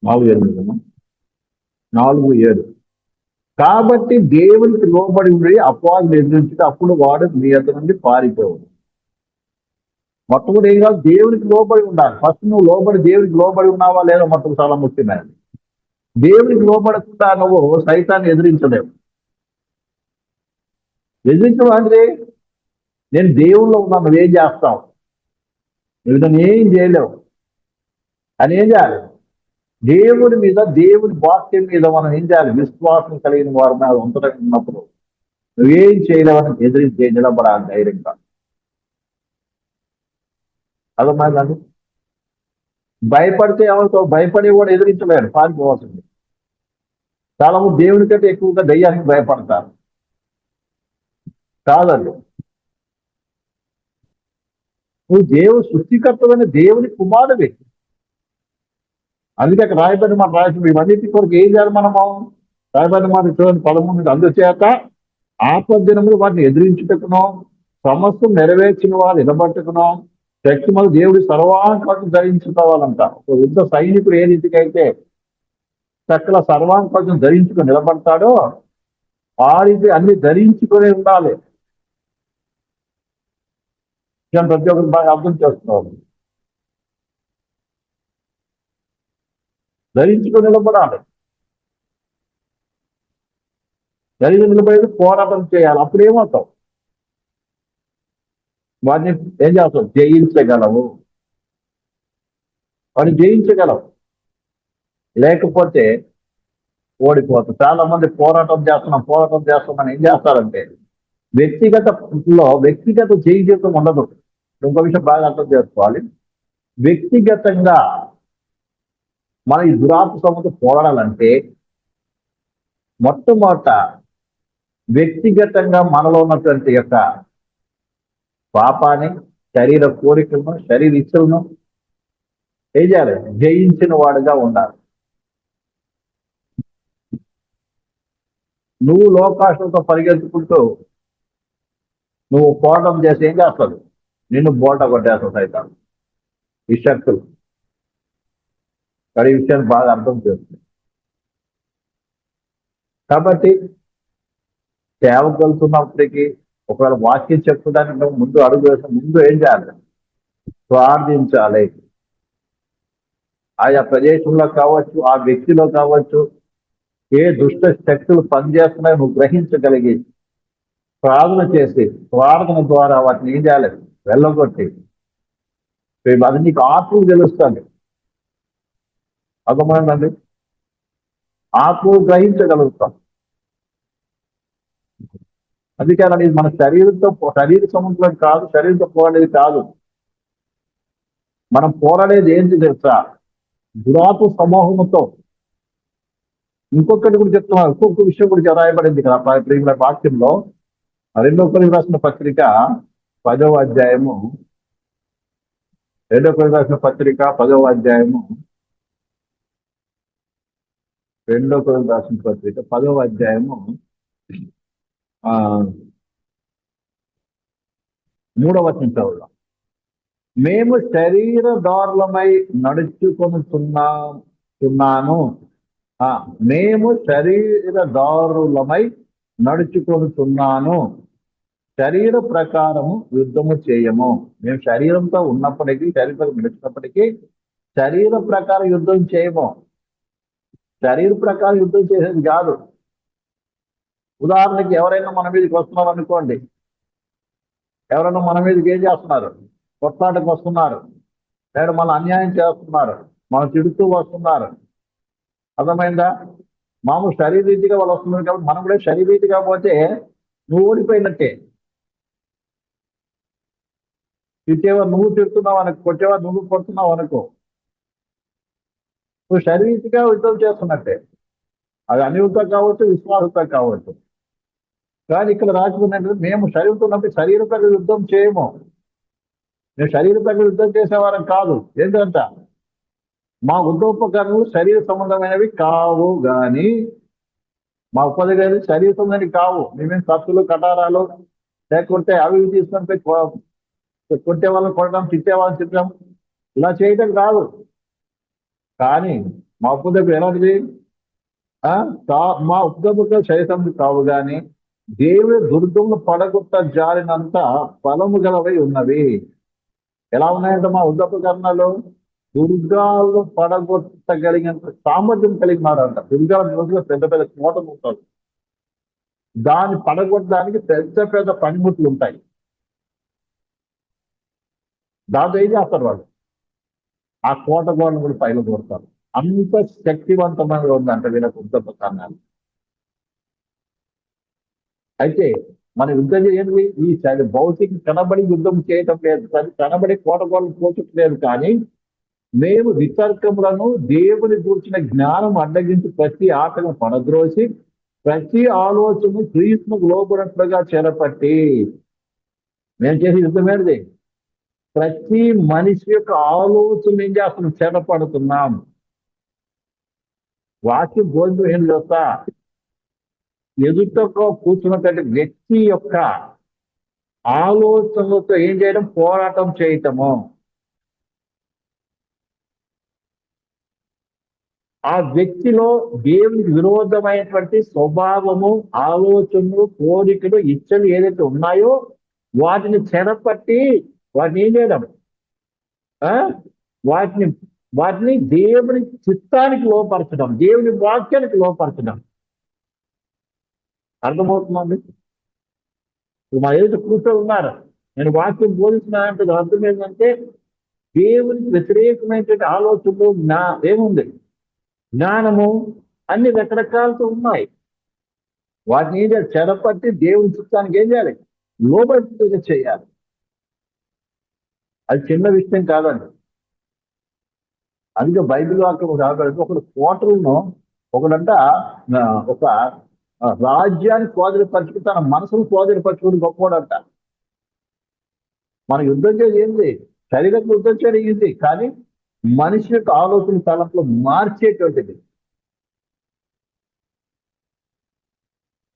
4:7 కాబట్టి దేవునికి లోబడి ఉండి అపవాదిని ఎదిరించితే అప్పుడు వాడు మీ యొద్ద నుండి పారిపోవడు. మొట్టమొదటి ఏం కాదు, దేవునికి లోబడి ఉండాలి. ఫస్ట్ నువ్వు దేవునికి లోబడి ఉన్నావా లేదా మొత్తం చాలా ముఖ్యమైనది. దేవునికి లోబడకుండా నువ్వు సైతాన్ని ఎదిరించలేవు. ఎదిరించడం అంటే నేను దేవుల్లో ఉన్నాను, నువ్వేం చేస్తావు, నువ్వు నన్ను ఏం చేయలేవు అని ఏం చేయాలి, దేవుడి మీద, దేవుడి వాక్యం మీద మనం ఏం చేయాలి, విశ్వాసం కలిగిన వారి మీద ఉంటడం ఉన్నప్పుడు నువ్వేం చేయలేవని ఎదిరించి నిలబడాలి ధైర్యంగా. అర్థమైందండి? భయపడితే ఎవరితో భయపడి కూడా ఎదిరించలేడు, పారిపోవాల్సింది. చాలా మంది దేవుడి కంటే ఎక్కువగా దయ్యానికి భయపడతారు. కాదండి, నువ్వు సృష్టికర్తమైన దేవుని కుమారుడివి. అందుకే అక్కడ రాయబడిన మాట రాసిన ఇవన్నిటి కొరకు ఏం చేయాలి మనము? రాయబడిన మాట చూడండి 13. అందుచేత ఆపద్దినములు వాటిని ఎదిరించుటకును, సమస్తం నెరవేర్చిన వాళ్ళు నిలబట్టుకును, శక్తి మన దేవుడి సర్వాంకం ధరించుకోవాలంట. ఒక యుద్ధ సైనికుడు ఏ రీతికైతే చక్కల సర్వాంకం ధరించుకుని నిలబడతాడో ఆ రీతి అన్ని ధరించుకొని ఉండాలి. ప్రతి ఒక్కరు బాగా అర్థం చేసుకోవాలి. ధరించుకొని నిలబడాలి. ధరించి నిలబడేది పోరాటం చేయాలి. అప్పుడు ఏమవుతావు? వాడిని ఏం చేస్తావు? జయించగలవు. వాడిని జయించగలవు, లేకపోతే ఓడిపోతావు. చాలా మంది పోరాటం చేస్తున్నాం ఏం చేస్తారంటే వ్యక్తిగత జీవితం ఉండదు. ఇంకో విషయం బాగా అర్థం చేసుకోవాలి. వ్యక్తిగతంగా మన ఈ దురాత్మతో పోరాడాలంటే మొట్టమొదట వ్యక్తిగతంగా మనలో ఉన్నటువంటి యొక్క పాపాన్ని, శరీర కోరికలను, శరీర ఇచ్చలను ఏం చేయాలి? జయించిన వాడుగా ఉండాలి. నువ్వు లోకాశంతో పరిగెత్తుకుంటూ నువ్వు పోరాటం చేసి ఏం చేస్తావు? నిన్ను బోల్ట కొట్టేస్తావు సైతం ఈ శక్తులు. ఈ విషయాన్ని బాగా అర్థం చేస్తుంది. కాబట్టి సేవకు వెళ్తున్నప్పటికీ ఒకవేళ వాక్యం చెప్పుకోవడానికి ముందు అడుగు వేసిన ముందు ఏం చేయాలి? ప్రార్థించాలి. ఆయా ప్రదేశంలో కావచ్చు, ఆ వ్యక్తిలో కావచ్చు, ఏ దుష్ట శక్తులు పనిచేస్తున్నాయో నువ్వు గ్రహించగలిగి ప్రార్థన చేసి ప్రార్థన ద్వారా వాటిని ఏం చేయాలి? వెళ్ళగొట్టి అది నీకు ఆత్మలు తెలుస్తుంది. అర్థమైందండి? ఆత్మలు గ్రహించగలుగుతాం. అందుకే మన శరీర సంబంధం కాదు, శరీరంతో పోరాడేది కాదు. మనం పోరాడేది ఏంటి తెలుసా? దురాత్మ సమూహంతో. ఇంకొకటి కూడా చెప్తున్నారు, ఇంకొక విషయం కూడా రాయబడింది కదా ప్రేమ వాక్యంలో. 2 కొరింథీయులకు రాసిన పత్రిక 10వ అధ్యాయము 2 కొరింథీయులకు రాసిన పత్రిక 10వ అధ్యాయము 2 కొరింథీయులకు రాసిన పత్రిక 10వ అధ్యాయము 3వ వచనం చదువుదాం. మేము శరీరదారులమై నడుచుకొనుచున్నాను. మేము శరీరదారులమై నడుచుకొనుచున్నాను. శరీర ప్రకారము యుద్ధము చేయము. మేము శరీరంతో ఉన్నప్పటికీ, శరీరంతో నడిచినప్పటికీ శరీర ప్రకారం యుద్ధం చేయము. శరీర ప్రకారం యుద్ధం చేసేది కాదు. ఉదాహరణకి ఎవరైనా మన మీదకి వస్తున్నారు అనుకోండి. ఎవరైనా మన మీదకి ఏం చేస్తున్నారు? కొట్లాటకు వస్తున్నారు, లేదా మన అన్యాయం చేస్తున్నారు, మనం తిడుతూ వస్తున్నారు. అర్థమైందా? మామూలు శరీరీతిగా వాళ్ళు వస్తున్నారు కాబట్టి మనం కూడా శరీరీతిగా పోతే నువ్వు ఓడిపోయినట్టే. తిట్టేవారు నువ్వు తిడుతున్నావు అనుకో, కొట్టేవారు నువ్వు కొడుతున్నావు అనుకో, నువ్వు శరీరీతిగా యుద్ధం చేస్తున్నట్టే. అది అనియుద్ధ కావచ్చు, విశ్వాసత కావచ్చు. కానీ ఇక్కడ రాసుకున్నట్టు మేము శరీరంతో ఉన్నప్పుడు శరీర ప్రకారం యుద్ధం చేయము. మేము శరీర ప్రకారం యుద్ధం చేసేవారం కాదు. ఏంటంట? మా యుద్ధోపకరణలు శరీర సంబంధమైనవి కావు, కానీ మా ఉపయోగాలు శరీర సంబంధమైనవి కావు. మేమేం కత్తులు, కటారాలు లేకుంటే అవి తీసుకొని కొట్టే వాళ్ళని కొట్టడం, తిట్టే వాళ్ళని తిట్టడం ఇలా చేయడం కాదు. కానీ మా ఉపయోగం ఎలాంటిది? మా ఉపయోగ శరీర సంబంధం కావు, కానీ దేవుడి దుర్గమును పడగొట్ట జారినంత బలము గలవై ఉన్నవి. ఎలా ఉన్నాయంట మా ఉద్యోగకరణాలు? దుర్గాలను పడగొట్టగలిగినంత సామర్థ్యం కలిగినారంట. దుర్గాల రోజులో పెద్ద పెద్ద కోటలు ఉంటాయి. దాన్ని పడగొట్టడానికి పెద్ద పెద్ద పనిముట్లు ఉంటాయి. దాంతో ఏం చేస్తారు వాళ్ళు? ఆ కోట గోడను కూడా పైన కొడతారు. అంత శక్తివంతమైన ఉందంట వీళ్ళకు ఉద్యోగకరణాలు. అయితే మన యుద్ధం ఏంటి? ఈ భౌతిక కనబడి యుద్ధం చేయటం లేదు, కనబడి కోటగోళ్ళు పోచట్లేదు. కానీ మేము వితర్కములను, దేవుని గూర్చిన జ్ఞానం అడ్డగించి ప్రతి ఆటను పడద్రోసి ప్రతి ఆలోచన క్రీస్తుకు లోబడినట్లుగా చేరపట్టి మేము చేసే యుద్ధం ఏంటిది? ప్రతి మనిషి యొక్క ఆలోచన ఏం చేస్తున్నాం, చెరపడుతున్నాం. వాక్యం భోజనం ఏం చేస్తా, ఎదుటతో కూర్చున్నటువంటి వ్యక్తి యొక్క ఆలోచనలతో ఏం చేయడం, పోరాటం చేయటము. ఆ వ్యక్తిలో దేవునికి విరోధమైనటువంటి స్వభావము, ఆలోచనలు, కోరికలు, ఇచ్చలు ఏదైతే ఉన్నాయో వాటిని చెరపట్టి వాటిని ఏం చేయడం, వాటిని వాటిని దేవుని చిత్తానికి లోపరచడం, దేవుని వాక్యానికి లోపరచడం. అర్థమవుతుందండి? మా ఏదైతే కూర్చొని ఉన్నారు, నేను వాక్యం బోధిస్తున్నానంటే అర్థం ఏంటంటే దేవునికి వ్యతిరేకమైనటువంటి ఆలోచనలు ఏముంది, జ్ఞానము అన్ని రకరకాలతో ఉన్నాయి. వాటిని ఏం చేయాలి, చెరపట్టి దేవుని చిత్తానికి ఏం చేయాలి, లోబడి చేయాలి. అది చిన్న విషయం కాదండి. అందుకే బైబిల్ వాక్యం రాబడి ఒకడు కోటలను ఒకడంట ఒక రాజ్యాన్ని స్వాధీనపరచుకుని తన మనసును స్వాధీనపరచుకుని గొప్పవాడంట. మన యుద్ధం చేసి ఏంది, శరీరం యుద్ధం చేయడం, కానీ మనిషి యొక్క ఆలోచన తలంపులు మార్చేటువంటిది.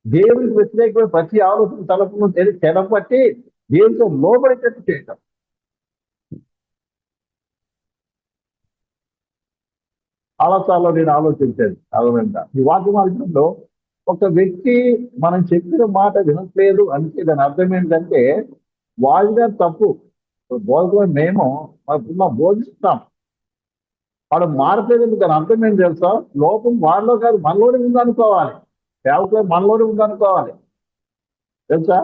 దేవునికి వ్యతిరేకమైన ప్రతి ఆలోచన తలంపును చెరపట్టి దేవునితో లోబడేటట్టు చేయటం. చాలాసార్లు నేను ఆలోచించాను. అర్థమైందా? ఈ వాక్య మార్గంలో ఒక వ్యక్తి మనం చెప్పిన మాట వినట్లేదు అంటే దాని అర్థం ఏంటంటే వాళ్ళగా తప్పు. బోధకులు మేము బోధిస్తాం, వాడు మారట్లేదు. దాని అర్థం ఏం తెలుసా, లోపం వాడిలో కాదు మనలోనే ఉందనుకోవాలి. సేవకులు మనలోనే ఉందనుకోవాలి, తెలుసా?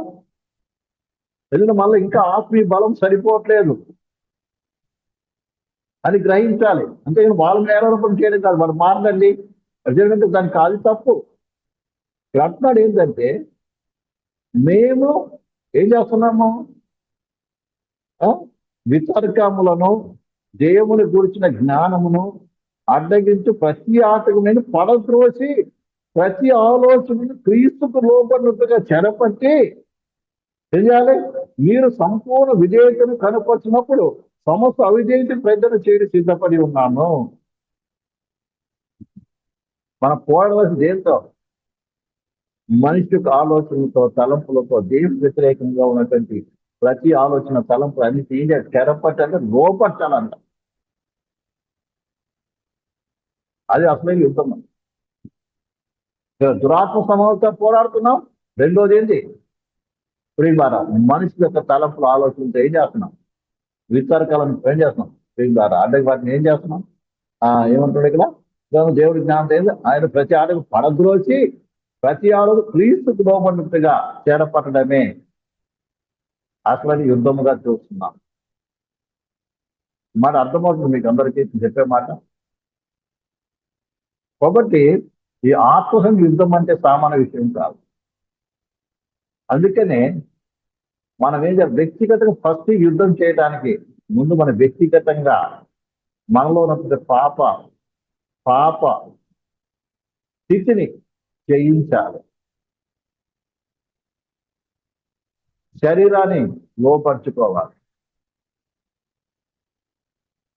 ఎందుకంటే మళ్ళీ ఇంకా ఆత్మీయ బలం సరిపోవట్లేదు అని గ్రహించాలి. అంతేగాని వాళ్ళని నేరారోపణ చేయడం కాదు, వాడు మారదండి ఎందుకంటే దానికి అది తప్పు. అంటున్నాడు ఏంటంటే మేము ఏం చేస్తున్నాము, వితర్కములను, దేవుని గురించిన జ్ఞానమును అడ్డగించు ప్రతి ఆటకుని పడద్రోసి ప్రతి ఆలోచనను క్రీస్తుకు లోబడినట్టుగా చెరపట్టి చేయాలి. మీరు సంపూర్ణ విధేయతను కనపరిచినప్పుడు సమస్త అవిధేయత ప్రజలు చేయడం సిద్ధపడి ఉన్నాము. మనం పోరాడవలసి దేంతో, మనిషి యొక్క ఆలోచనలతో, తలంపులతో, దేవుని వ్యతిరేకంగా ఉన్నటువంటి ప్రతి ఆలోచన, తలంపు అన్ని చెరపట్టాలంటే లోపట్టాలంట. అది అసలే యుద్ధం. దురాత్మ సమూహంతో పోరాడుతున్నాం. రెండోది ఏంటి, ప్రియులారా, మనిషి యొక్క తలంపుల ఆలోచనతో ఏం చేస్తున్నాం, వితర్కాలను ఏం చేస్తున్నాం, ప్రియులారా అడ్డకి వాటిని ఏం చేస్తున్నాం, ఏమంటాడు ఇక్కడ, దేవుడి జ్ఞానం ఏంది, ఆయన ప్రతి ఆటకు పడద్రోసి ప్రతి ఆడు క్రీస్తుకు లోబడినట్టుగా చేరపట్టడమే అసలు యుద్ధముగా చూస్తున్నాం. మాట అర్థమవుతుంది మీకు అందరికీ చెప్పే మాట. కాబట్టి ఈ ఆత్మహం యుద్ధం అంటే సామాన్య విషయం కాదు. అందుకనే మనం ఏం చేయాలి, వ్యక్తిగతంగా ఫస్ట్ యుద్ధం చేయడానికి ముందు మన వ్యక్తిగతంగా మనలో ఉన్నటువంటి పాప స్థితిని జయించాలి, శరీరాన్ని లోపరుచుకోవాలి.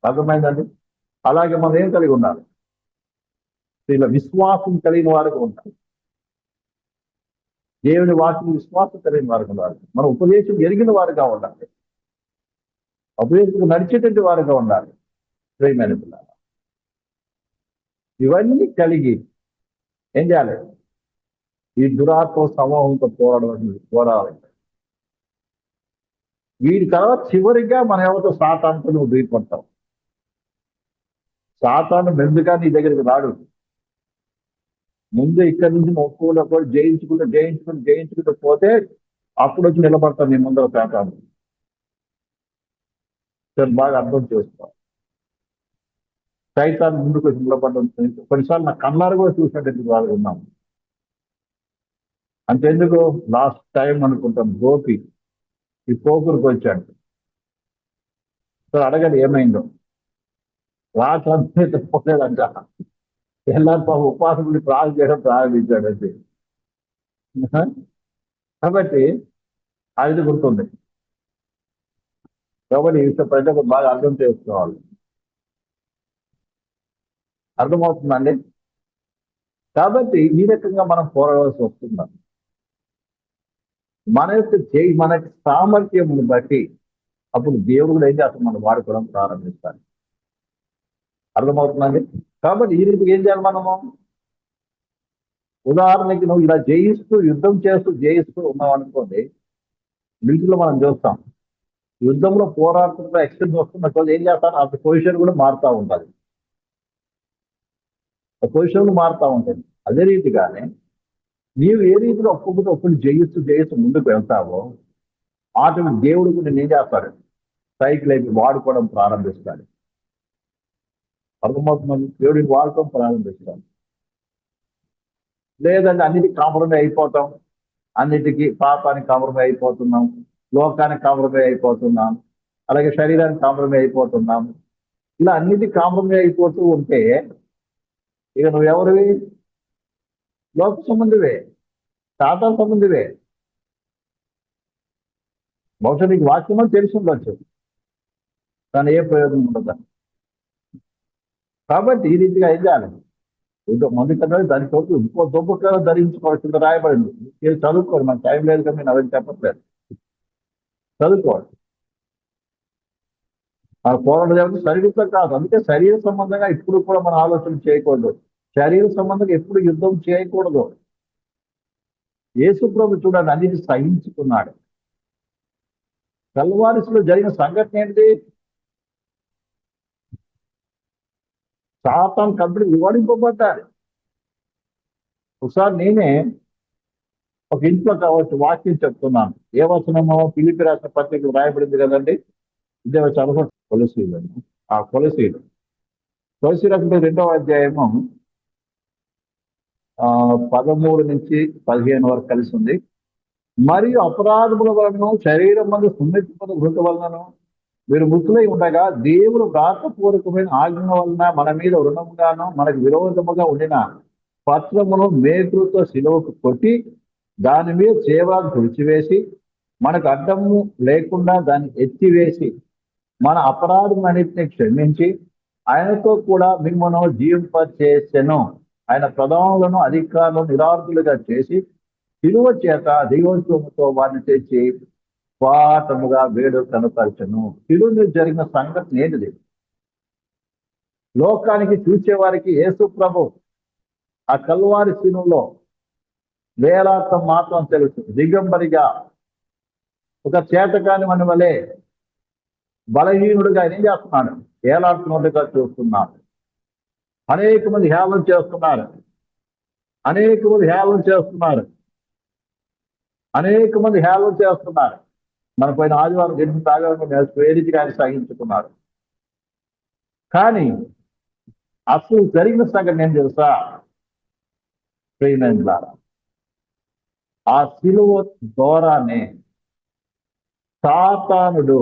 అర్థమైందండి? అలాగే మనం ఏం కలిగి ఉండాలి, ఇలా విశ్వాసం కలిగిన వారికి ఉండాలి. దేవుని వాటిని విశ్వాసం కలిగిన వారికి ఉండాలి. మన ఉపదేశం ఎరిగిన వారుగా ఉండాలి, ఉపదేశం నడిచేటువంటి వారుగా ఉండాలి. ప్రియమైన పిల్లలు, ఇవన్నీ కలిగి ఏం చేయాలి, ఈ దురాత్మ సమూహంతో పోరాడాలి. వీడి తర్వాత చివరిగా మనం ఎవరితో సాతానుతో నువ్వు బయటపడతావు. సాతాను మెందుగా నీ దగ్గరికి రాడు. ముందు ఇక్కడి నుంచి ఒక్కొక్కరు జయించుకుంటూ పోతే అప్పుడు వచ్చి నిలబడతాను నీ ముందర సాతాను. బాగా అర్థం చేసుకోవాలి. సైతాన్ని ముందుకు వచ్చి నిలబడడం కొన్నిసార్లు నా కళ్ళారు కూడా చూసినట్టు వాళ్ళు ఉన్నాము. అంతెందుకు, లాస్ట్ టైం అనుకుంటాం గోపి ఈ పోకురికి వచ్చాడు. సో అడగండి ఏమైందో, రాత్రి పోలేదంట. ఎల్లారు ఉపాసం ప్రార్థన చేయడం ప్రారంభించాడు. అది కాబట్టి అది గుర్తుంది. కాబట్టి ఈ విషయం ప్రజలకు బాగా అర్థం చేసుకోవాలి. అర్థమవుతుందండి. కాబట్టి ఈ రకంగా మనం పోరాడాల్సి వస్తున్నాం. మనకి సామర్థ్యమును బట్టి అప్పుడు దేవుడు కూడా ఏం చేస్తాం, మనం వాడుకోవడం ప్రారంభిస్తాడు. అర్థమవుతుందండి. కాబట్టి ఈ రీతికి ఏం చేయాలి మనము? ఉదాహరణకి నువ్వు ఇలా యుద్ధం చేస్తూ జయిస్తూ ఉన్నావు అనుకోండి, మిలిటరీలో మనం చూస్తాం, యుద్ధంలో పోరాడుతున్న ఎక్స్టెన్స్ వస్తున్న కొద్ది ఏం చేస్తాను, ఆ పొజిషన్ కూడా మారుతూ ఉంటుంది. ఆ పొజిషన్ మారుతూ ఉంటుంది. అదే రీతిగానే నీవు ఏ రీతిలో ఒక్కొక్కటి జయిస్తూ ముందుకు వెళ్తావో ఆటోమేటిక్ దేవుడు కూడా నేను ఏం చేస్తాడు, సైకిల్ అయితే వాడుకోవడం ప్రారంభిస్తాడు. అర్థమవుతుంది. దేవుడిని వాడుకోవడం ప్రారంభిస్తాడు. లేదంటే అన్నిటికీ కాంప్రమైజ్ అయిపోతాం, అన్నిటికీ పాపానికి కాంప్రమైజ్ అయిపోతున్నాం, లోకానికి కాంప్రమైజ్ అయిపోతున్నాం, అలాగే శరీరానికి కాంప్రమైజ్ అయిపోతున్నాం. ఇలా అన్నిటికీ కాంప్రమైజ్ అయిపోతూ ఉంటే ఇక నువ్వు ఎవరివి? లోక సంబంధివే, సాతాను సంబంధివే. బహుశా నీకు వాక్యమో తెలిసి ఉండొచ్చు, కానీ ఏ ప్రయోజనం ఉండదు. కాబట్టి ఈ రీతిగా ఏం చేయాలి? మంది కదా దాని కొరకు ఇంకో దుబ్బకాలు ధరించుకోవాల్సింది రాయబడింది. చదువుకోండి, మన టైం లేదు కదా, నేను అవన్నీ చెప్పట్లేదు. చదువుకోవాలి. మన పోరాటం శరీరంతో కాదు. అందుకే శరీర సంబంధంగా ఇప్పుడు కూడా మనం ఆలోచన చేయకూడదు. శరీర సంబంధంగా ఎప్పుడు యుద్ధం చేయకూడదు. యేసు ప్రభు చూడండి, అన్నిటి సహించుకున్నాడు. కల్వారిలో జరిగిన సంఘటన ఏంటి? సాతాను కంప్లీట్ వివరింపబడ్డాడు. ఒకసారి నేనే ఒక ఇంట్లో కావచ్చు వాక్యం చెప్తున్నాను. ఏ వచనమో ఫిలిప్పీ రాష్ట్ర పత్రికలు రాయబడింది కదండి, ఇదే చదవ. కొలసీలు, ఆ కొలసీలు 2వ అధ్యాయము 13 నుంచి 15 వరకు కలిసి ఉంది. మరియు అపరాధముల వలన శరీరం మందు సున్నితమైన వృత వలనను మీరు మృతులై ఉండగా దేవుడు వ్రాతపూర్వకమైన ఆజ్ఞ వలన మన మీద రుణముగాను మనకు విరోధముగా ఉండిన పత్రమును మేకులతో శిలువకు కొట్టి దాని మీద చేవరాలు తుడిచివేసి మనకు అడ్డము లేకుండా దాన్ని ఎత్తివేసి మన అపరాధములన్నిటిని క్షమించి ఆయనతో కూడా మిమ్మల్ని జీవింపచేసెను. ఆయన ప్రధానులను అధికారులను నిరార్థులుగా చేసి శిలువ చేత దైవోత్సవముతో వారిని తెచ్చి పాఠముగా వేడు కనపరచను. శిలువ మీద జరిగిన సంఘటన ఏంటిది? లోకానికి చూసేవారికి యేసు ప్రభు ఆ కల్వారి శిలువలో వేలార్థం మాత్రం తెలుసు. దిగంబరిగా ఒక చేతకాని మన వలె బలహీనుడిగా ఏం చేస్తున్నాడు? ఏలాడుతున్నట్టుగా చూస్తున్నాడు. అనేక మంది హేళన చేస్తున్నారు, అనేక మంది హేళన చేస్తున్నారు, అనేక మంది హేళన చేస్తున్నారు. మన పోయిన ఆదివారం జరిగిన తాగా వేదికగా సాగించుకున్నారు. కానీ అసలు జరిగిన సంగతి నేను తెలుసా ప్రేమ? ఆ శిలువ ద్వారానే సాతానుడు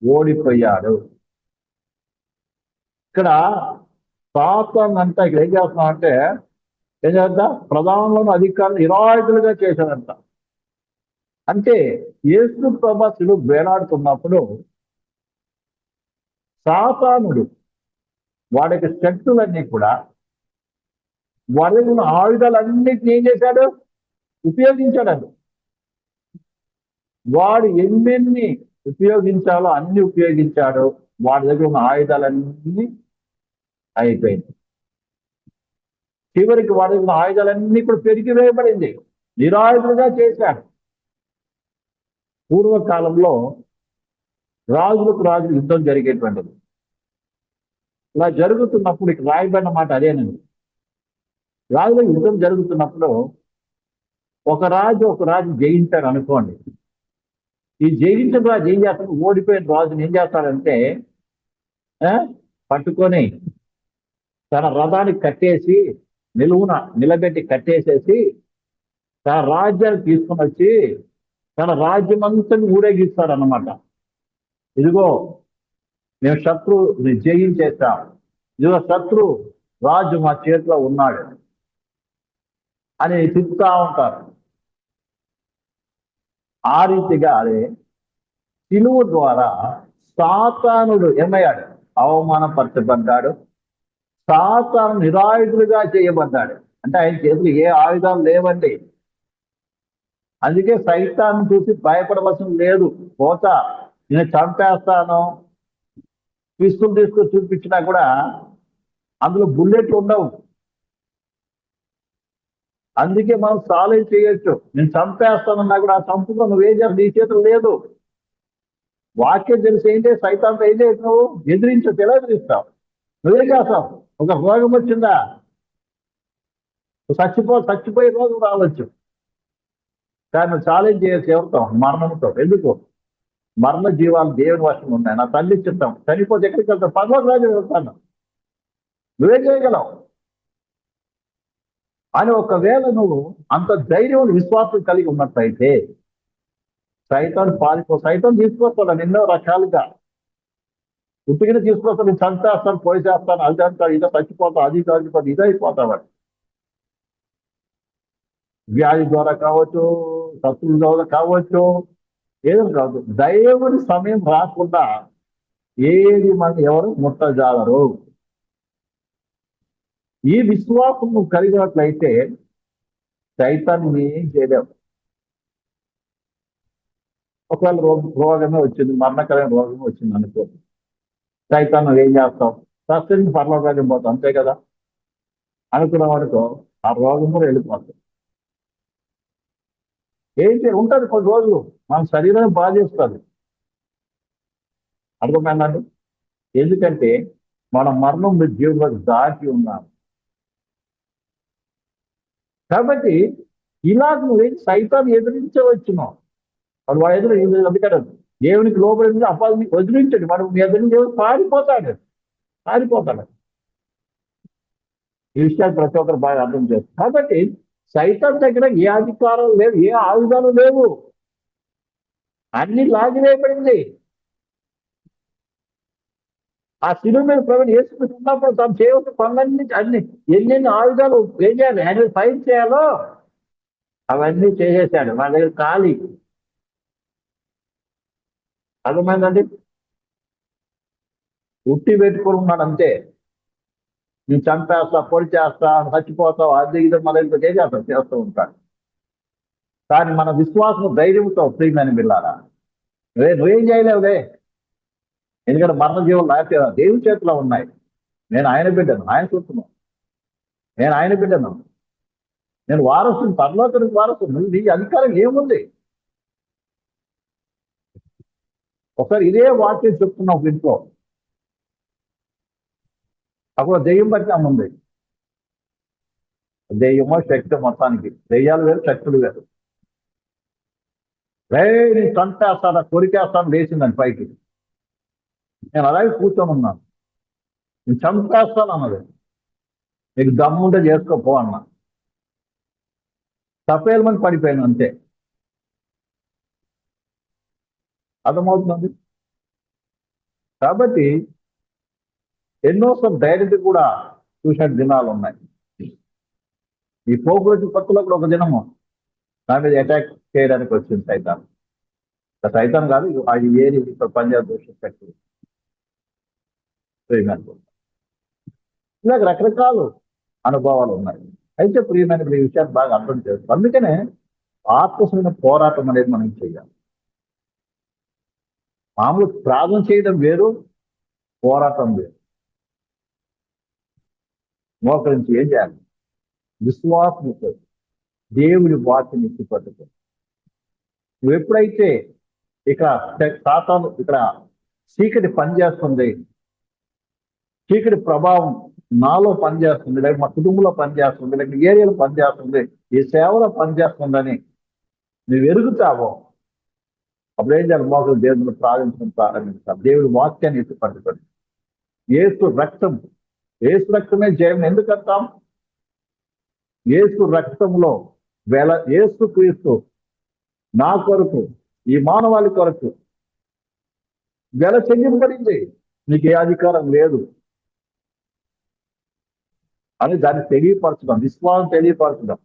ఓడిపోయాడు. ఇక్కడ సాతాను అంతా ఇక్కడ ఏం చేస్తున్నాం అంటే, ఏం చేద్దా? ప్రధానంలోని అధికారులు నిరాయుధులుగా చేశాడంట. అంటే యేసు ప్రభు శిలువ వేలాడుతున్నప్పుడు సాతానుడు వాడికి శక్తులన్నీ కూడా వాడి ఉన్న ఆయుధాలన్నిటిని ఏం చేశాడు? ఉపయోగించాడు. వాడు ఎన్నెన్ని ఉపయోగించాలో అన్ని ఉపయోగించాడు. వాడి దగ్గర ఉన్న ఆయుధాలన్నీ అయిపోయింది. చివరికి వాడి దగ్గర ఉన్న ఆయుధాలన్నీ కూడా పెరిగి వేయబడింది, నిరాయుధులుగా చేశాడు. పూర్వకాలంలో రాజులకు యుద్ధం జరిగేటువంటిది. ఇలా జరుగుతున్నప్పుడు ఇక్కడ రాయబడిన మాట అదేనండి. రాజులకు యుద్ధం జరుగుతున్నప్పుడు ఒక రాజు జయించాడు అనుకోండి. ఈ జయించిన రాజు ఏం చేస్తాడు? ఓడిపోయిన రాజుని ఏం చేస్తాడంటే పట్టుకొని తన రథానికి కట్టేసి నిలబెట్టి కట్టేసేసి తన రాజ్యాన్ని తీసుకుని వచ్చి తన రాజ్యం అంతా ఊరేగిస్తాడు అన్నమాట. ఇదిగో మేము శత్రువుని జయించేస్తాం, ఇదిగో శత్రు రాజు మా చేతిలో ఉన్నాడు అని చెప్తా ఉంటారు. ఆ రీతిగా అదే శిలువ ద్వారా సాతానుడు ఏమయ్యాడు? అవమానపరచబడ్డాడు. సాతాను నిరాయుధులుగా చేయబడ్డాడు. అంటే ఆయన చేతులు ఏ ఆయుధాలు లేవండి. అందుకే సైతాన్ని చూసి భయపడవలసిన లేదు. పోతా నేను చంపేస్తాను, పిస్తులు తీసుకొని చూపించినా కూడా అందులో బుల్లెట్లు ఉండవు. అందుకే మనం సాల్వ్ చేయొచ్చు. నేను చంపేస్తానన్నా కూడా ఆ చంపుకో, నువ్వేం చేస్తావు, నీ చేతులు లేదు. వాక్యం తెలిసి ఏంటి? సైతాంతో ఏం చేయొచ్చు? నువ్వు ఎదిరించు, ఎలా ఎదిరిస్తావు? నువ్వేం చేస్తావు? ఒక రోగం వచ్చిందా, చచ్చిపోయే రోగం రావచ్చు, కానీ నువ్వు ఛాలెంజ్ చేయొచ్చు. ఎవరితో? మరణంతో. ఎందుకు? మరణ జీవాలు దేవుని వశం ఉన్నాయి. నా తల్లి చిత్తం. చనిపోతే ఎక్కడికి వెళ్తావు? పరలోక రాజ్యం వెళ్తాను. నువ్వేం చేయగలవు అని ఒకవేళ నువ్వు అంత ధైర్యం విశ్వాసం కలిగి ఉన్నట్లయితే సైతం తీసుకొస్తాడు ఎన్నో రకాలుగా. ఉట్టిగా తీసుకొస్తాను, నేను చంపేస్తాను, పోయి చేస్తాను, అది అంటాడు, ఇదో చచ్చిపోతావు, అది చచ్చిపోతావు, ఇదే అయిపోతావు. వ్యాధి ద్వారా కావచ్చు, శత్రువుల ద్వారా కావచ్చు, ఏదో కాదు. దేవుని సమయం రాకుండా ఏది మంది ఎవరు ముట్టజాలరు. ఈ విశ్వాసం నువ్వు కలిగినట్లయితే సైతాన్ని ఏం చేయలేవు. ఒకవేళ రోగమే వచ్చింది, మరణకరమైన రోగమే వచ్చింది అనుకో, సైతాన్ని నువ్వు ఏం చేస్తావు? ప్రస్తుతం పరలోకానికి పోతావు, అంతే కదా. అనుకున్న వాడితో ఆ రోగం కూడా వెళ్ళిపోతుంది. ఏంటి ఉంటుంది కొన్ని రోజులు మన శరీరాన్ని బాగా చేస్తుంది. అర్థమైందండి? ఎందుకంటే మన మరణం జీవులకు దాటి ఉన్నాం. కాబట్టి ఇలా నువ్వు సైతాన్ని ఎదిరించవచ్చును. వాడు ఎదురు అందుకని దేవునికి లోబడి అపాలని వదిలించండి. వాడు మీ ఎదురు దేవుడు పారిపోతాడు. ఈ విషయాన్ని ప్రతి ఒక్కరు బాగా అర్థం చేస్తారు. కాబట్టి సైతాన్ దగ్గర ఏ అధికారం లేవు, ఏ ఆయుధాలు లేవు, అన్ని లాగివేయబడింది. ఆ శిలువ మీద ప్రభువు యేసు ఉన్నప్పుడు తాను చేయవలసిన పనులన్నీ అన్ని ఎన్నెన్ని ఆయుధాలు ఏం చేయాలి, ఆయన ఫైట్ చేయాలో అవన్నీ చేసేసాడు. మన దగ్గర ఖాళీ. అర్థమైందండి? ఉట్టి పెట్టుకుని ఉన్నాడు అంతే. నేను చంపేస్తా, పొడి చేస్తా, చచ్చిపోతావు, అది ఇది మన చేస్తూ ఉంటాడు. కానీ మన విశ్వాసం ధైర్యంతో ప్రియమైన బిడ్డలారా, నువ్వేం చేయలేవులే. ఎందుకంటే మరణ జీవులు దేవుని చేతిలో ఉన్నాయి. నేను ఆయన బిడ్డను, ఆయన చూస్తున్నాను. నేను ఆయన బిడ్డను, నేను వారసుని, పరలోకానికి వారసుని. నీ అధికారం ఏముంది? ఒకసారి ఇదే వాక్యం చెప్తున్నావు ఇంట్లో, అప్పుడు దెయ్యం బట్టి ఉంది. దెయ్యమో శక్తి, మొత్తానికి దెయ్యాలు వేరు, శక్తులు వేరు. నేను చంపేస్తాను, కొరికేస్తాను లేచిందని పైకి. నేను అలాగే కూర్చొని ఉన్నాను. నేను చంపేస్తాను అన్నది. నీకు దమ్ముంటే చేసుకోపో అన్నా. తప్పేళ్ళమని పడిపోయాను అంతే. అర్థమవుతుంది? కాబట్టి ఎన్నోసార్లు ధైర్యం కూడా చూసిన దినాలు ఉన్నాయి. ఈ పోగులకి పక్కలో కూడా ఒక దినము నా మీద అటాక్ చేయడానికి వచ్చింది సైతాన్. సైతాన్ కాదు, అది ఏరి పంజాబ్ దోషం ఇలాగ రకరకాల అనుభవాలు ఉన్నాయి. అయితే ప్రియమైన ఈ విషయాన్ని బాగా అర్థం చేస్తాం. అందుకనే ఆత్మమైన పోరాటం అనేది మనం చేయాలి. మామూలు ప్రార్థన చేయడం వేరు, పోరాటం వేరు. మోకరించి ఏం చేయాలి? విశ్వాసం దేవుని వాక్యం ఎత్తి పట్టుకో. నువ్వు ఎప్పుడైతే ఇక సాతాను ఇక్కడ చీకటి పనిచేస్తుంది, చీకటి ప్రభావం నాలో పనిచేస్తుంది, లేక మా కుటుంబంలో పనిచేస్తుంది, లేక ఏరియాలో పనిచేస్తుంది, ఈ సేవలో పనిచేస్తుందని నువ్వు ఎరుగుతావో అప్పుడు ఏం చేయాలి? మోకలు దేవుని ప్రార్థించడం ప్రారంభించాలి. దేవుడి వాక్యాన్ని ఎత్తి పట్టుకోండి. ఏసు రక్తమే జయం. ఎందుకు అంటాం? ఏసు రక్తంలో ఏసు క్రీస్తు నా కొరకు, ఈ మానవాళి కొరకు వెల చెల్లింపబడింది. నీకు ఏ అధికారం లేదు అని దాన్ని తెలియపరచడం, విశ్వాసం తెలియపరచడం.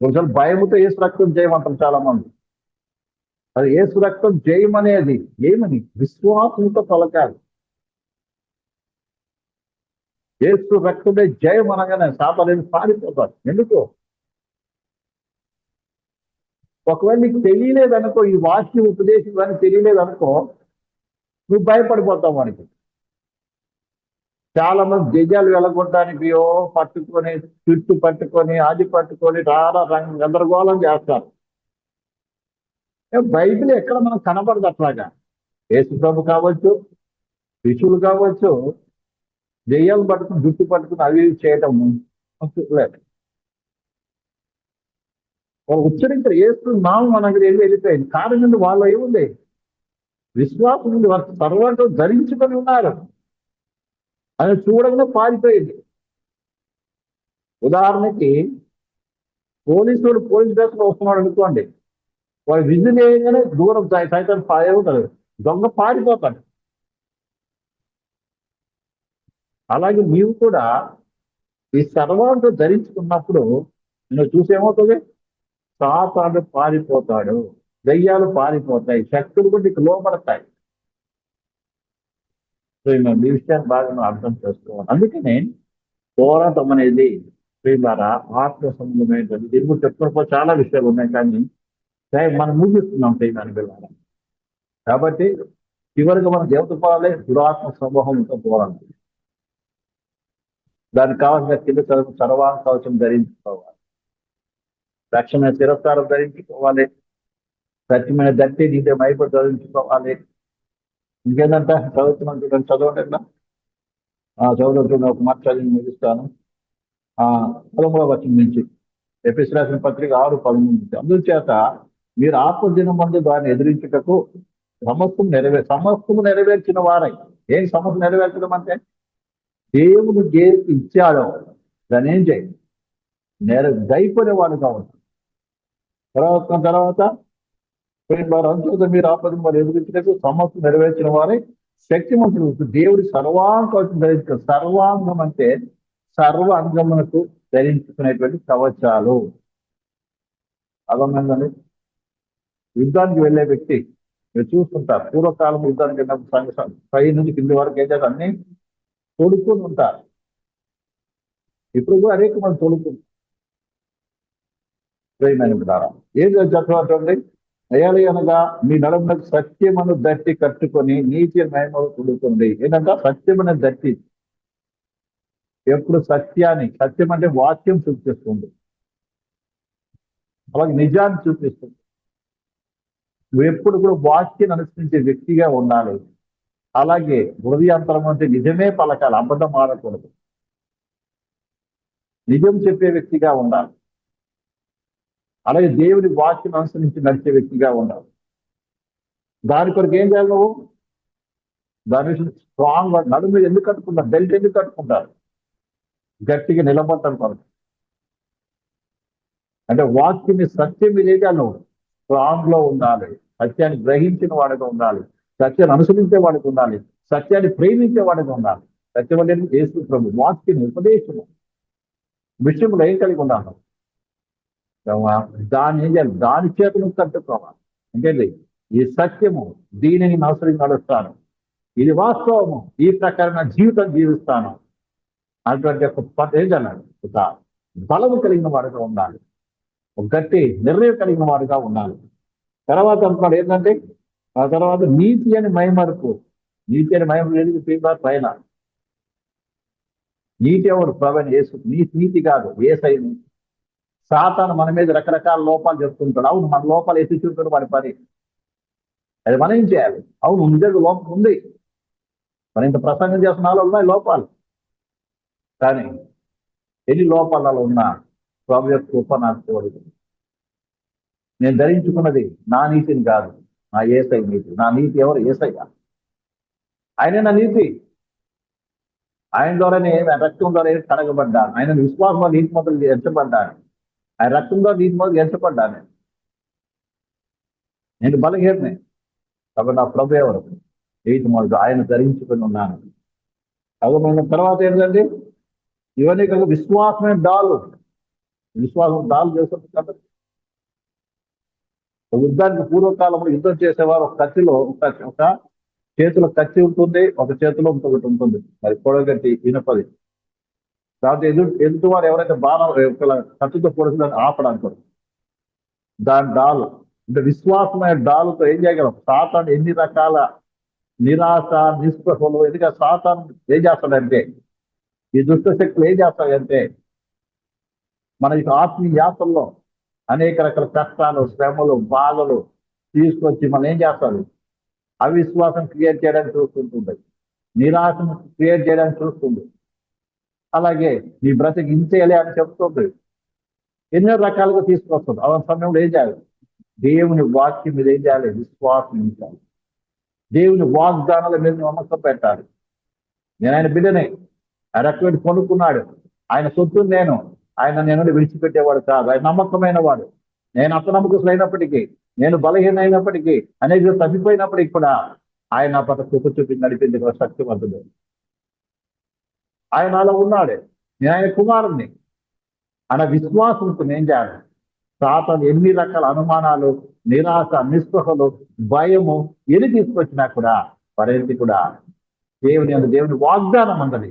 కొంచెం భయముతో ఏసు రక్తం చేయమంటాం చాలా మంది. మరి యేసు రక్తం జయం అనేది ఏమని? విశ్వాసంతో పలకాలి. యేసు రక్తమే జయం అనగానే సాతాను పారిపోతాడు. ఎందుకు? ఒకవేళ నీకు తెలియలేదనుకో, ఈ వాక్యం ఉపదేశం కానీ తెలియలేదనుకో, నువ్వు భయపడిపోతావు వానికి. చాలా మంది దెయ్యాలు వెళ్ళగొట్టడానికి పట్టుకొని, చుట్టు పట్టుకొని, అది పట్టుకొని చాలా గందరగోళం చేస్తారు. బైబిల్ ఎక్కడ మనకు కనపడదు అట్లాగా. యేసు ప్రభు కావచ్చు, శిష్యులు కావచ్చు, దెయ్యాలు పట్టుకుని జుట్టు పట్టుకుని అవి చేయటం లేదు. ఉచ్చరించారు యేసు నామం మన దగ్గర వెళ్ళిపోయింది. కారణం వాళ్ళు ఏముంది? విశ్వాసం ఉంది. వారు సర్వాంగం ధరించుకొని ఉన్నారు. అది చూడగానే పారిపోయింది. ఉదాహరణకి పోలీసు డ్రెస్ లో వస్తున్నాడు అనుకోండి, వాడు విజిల్ వేయగానే దూరం సైతం పారిపోతాడు, దొంగ పారిపోతాడు. అలాగే నీవు కూడా ఈ సర్వాంగం ధరించుకున్నప్పుడు నువ్వు చూసేమవుతుంది? సాతాను పారిపోతాడు, దయ్యాలు పారిపోతాయి, శక్తులు కూడా నీకు లోపడతాయి. సో ఈ విషయాన్ని బాగా నువ్వు అర్థం చేసుకోవాలి. అందుకనే పోరాటం అనేది ప్రియులారా ఆత్మ సంబంధమైనది. దీని గురించి చెప్పుకున్నప్పుడు చాలా విషయాలు ఉన్నాయి, కానీ మనం ముగిస్తున్నాం ప్రియులారా పిల్లారా. కాబట్టి చివరిగా మన దేవత పాలే దురాత్మ సమూహంతో పోరాటం. దానికి కావాల్సిన కింద సర్వాంగ కవచం ధరించుకోవాలి, రక్షణ శిరస్కారం ధరించుకోవాలి, సత్యమైన దట్టి నీదే మైపడి ధరించుకోవాలి. ఇంకేందంటే చదువుతున్నాం చూడండి, చదవండి. చదువుతున్న ఒక మాట చదివి ముగిస్తాను. 13వ వచనం నుంచి, ఎఫెసీయులకు రాసిన పత్రిక 6:13. అందుచేత మీరు ఆపదిన మందు దాన్ని ఎదిరించుటకు సమస్తము నెరవేర్చిన వారై. ఏం సమస్య నెరవేర్చడం అంటే? దేవుడు ఇచ్చాడో దాన్ని ఏం చేయి, దయపడేవాడు కావచ్చు. తర్వాత అంచులతో మీరు ఆపదను వారు ఎదురించినట్టు సమస్య నెరవేర్చిన వారే శక్తిమంతులు. దేవుడి సర్వాంగం ధరించు. సర్వాంగం అంటే సర్వ అంగములకు ధరించుకునేటువంటి కవచాలు. అర్థమైందండి? యుద్ధానికి వెళ్ళే వ్యక్తి మీరు చూస్తుంటారు, పూర్వకాలం యుద్ధానికి వెళ్ళినప్పుడు పై నుంచి కింది వరకు ఏం చేస్తారు, అన్ని తొడుక్కుని ఉంటారు. ఇప్పుడు కూడా అనేక మంది తొడుక్కుంటారు. ఏం చెప్పండి? అయ్యాలి అనగా మీ నడుమునకు సత్యమును దట్టి కట్టుకొని నీతి మహిమలు తొడుక్కోండి. ఏంటంటే సత్యమైన దట్టి ఎప్పుడు సత్యం అంటే వాక్యం చూపిస్తుంది, అలాగే నిజాన్ని చూపిస్తుంది. నువ్వు ఎప్పుడు కూడా వాక్యం అనుసరించే వ్యక్తిగా ఉండాలి. అలాగే హృదయాంతరం అంటే నిజమే పలకాలి, అబద్ధం ఆడకూడదు. నిజం చెప్పే వ్యక్తిగా ఉండాలి. అలాగే దేవుడి వాక్యం అనుసరించి నడిచే వ్యక్తిగా ఉండాలి. దాని కొరకు ఏం చేయాలి? నువ్వు దాని స్ట్రాంగ్ నడుము మీద ఎందుకు కట్టుకుంటారు? బెల్ట్ ఎందుకు కట్టుకుంటారు? గట్టిగా నిలబడతాను కొరకు. అంటే వాక్యం సత్యం మీద నువ్వు స్ట్రాంగ్ లో ఉండాలి. సత్యాన్ని గ్రహించిన వాడిగా ఉండాలి, సత్యాన్ని అనుసరించే వాడికి ఉండాలి, సత్యాన్ని ప్రేమించే వాడిగా ఉండాలి. సత్యం అనేది యేసు ప్రభు వాక్యం ఉపదేశము విషయంలో ఏం కలిగి ఉండాలి? దాన్ని ఏం చేయాలి? దాని చేతను కట్టుకోవాలి. అంటే ఈ సత్యము, దీనిని అనుసరించి నడుస్తాను, ఇది వాస్తవము, ఈ ప్రకారంగా జీవితం జీవిస్తాను అటువంటి ఏం చేయాలి? ఒక బలము కలిగిన వాడిగా ఉండాలి, ఒక గట్టి నిర్ణయం కలిగిన వాడిగా ఉండాలి. తర్వాత అంటున్నాడు ఏంటంటే, ఆ తర్వాత నీతి అని మైమరుపు. నీతి అని మైమరు పైన నీతి ఎవరు? ప్రవీణ యేసు. నీతి కాదు, యేసయ్య. సాతాను మన మీద రకరకాల లోపాలు చెప్తుంటాడు. అవును, మన లోపాలు ఎత్తి చూపుతాడు వాడి పని. అది మనం ఏం చేయాలి? అవును, నిజంగా లోపం ఉంది, మనం ఇంత ప్రసంగం చేస్తున్న ఉన్నాయి లోపాలు, కానీ ఎన్ని లోపాలలో ఉన్నా ప్రభు యొక్క కృప నాకు తోడు. నేను ధరించుకున్నది నా నీతిని కాదు, నా యేసయ్య నీతి. నా నీతి ఎవరు? యేసయ్య. ఆయనే నా నీతి. ఆయన ద్వారానే, రక్తం ద్వారా కడగబడ్డాను. ఆయన విశ్వాసం నీతి మొదలు ఎంచబడ్డాను. ఆయన రక్తంలో నీతి మొదలు ఎంచబడ్డాను. నేను బలహీననే కాబట్టి నా ప్రభు ఎవరు? నీతి మొదలు ఆయన ధరించుకుని ఉన్నాను. అగమైన తర్వాత ఏంటంటే, ఇవన్నీ కాదు విశ్వాసమైన డాలు. విశ్వాసం డాలు చేస్తుంది కాబట్టి యుద్ధానికి పూర్వకాలంలో యుద్ధం చేసేవారు ఒక కత్తిలో ఒక చేతిలో కత్తి ఉంటుంది, ఒక చేతిలో ఇంకొకటి ఉంటుంది, మరి పొడగట్టి ఇనపది. కాబట్టి ఎదుటివారు ఎవరైతే బాణం కత్తితో పొడుతుందని ఆపడానికి దాని డాలు అంటే విశ్వాసమైన డాలుతో ఏం చేయగలం? సాతాను ఎన్ని రకాల నిరాశ నిస్పృహలు, ఎందుకంటే సాతాను ఏం చేస్తాడంటే, ఈ దుష్ట శక్తులు ఏం చేస్తాయంటే మన యొక్క ఆత్మీయ యాత్రల్లో అనేక రకాల కష్టాలు, శ్రమలు, బాధలు తీసుకొచ్చి మనం ఏం చేస్తారు? అవిశ్వాసం క్రియేట్ చేయడానికి చూస్తుంటుంది, నిరాశను క్రియేట్ చేయడానికి చూస్తుంది. అలాగే నీ బ్రతికి ఇంతేలే అని చెప్తుంది, ఎన్నో రకాలుగా తీసుకొస్తుంది. ఆ సమయంలో ఏం చేయాలి? దేవుని వాక్యం మీద ఏం చేయాలి? విశ్వాసం ఉంచాలి. దేవుని వాగ్దానాల మీద నమ్మకం పెట్టాలి. నేను ఆయన బిడ్డనే, ఆయన అటువంటి కొనుక్కున్నాడు, ఆయన సొత్తు ఆయన నేను విడిచిపెట్టేవాడు కాదు. ఆయన నమ్మకమైన వాడు. నేను అపనమ్మకస్తులైనప్పటికీ, నేను బలహీనైనప్పటికీ, అనేక తప్పిపోయినప్పటికీ కూడా ఆయన నా పట్ల కృప చూపి నడిపింది శక్తివంతుడు. ఆయన అలా ఉన్నాడు. నేను ఆయన కుమారుణ్ణి అన్న విశ్వాసంతో ఏం చేయాలి? సాతాను ఎన్ని రకాల అనుమానాలు, నిరాశ, నిస్పృహలు, భయము ఎన్ని తీసుకొచ్చినా కూడా వారికి కూడా దేవుని వాగ్దానం అందది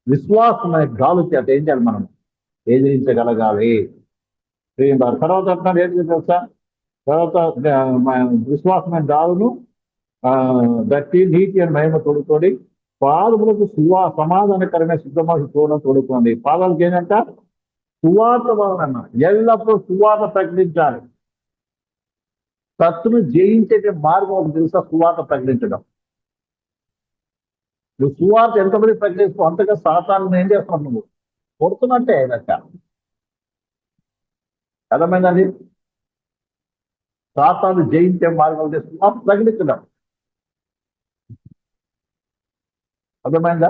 విశ్వాసమైన గాలు చేత ఏం చేయాలి? మనం ఎదిరించగలగాలి. తర్వాత అంటున్నారు ఏంటి తెలుసా? తర్వాత విశ్వాసమైన గాలును గట్టి నీతి అని మహిమ తోడుకోండి, పాదములకు సమాధానకరమైన సిద్ధమాసి చూడడం తోడుకోండి. పాదాలకు ఏంటంట? సువార్త వలన ఎల్లప్పుడూ సువార్త ప్రకటించాలి. శత్రును జయించే మార్గం ఒక తెలుసా? సువార్త ప్రకటించడం. నువ్వు సువార్త ఎంతమంది ప్రకటిస్తావు అంతగా సాతాను ఏం చేస్తున్నావు? నువ్వు కొడుతున్నట్టే లెక్క. అర్థమైందండి? సాతాను జయించే మార్గం సువార్త ప్రకటించడం. అర్థమైందా?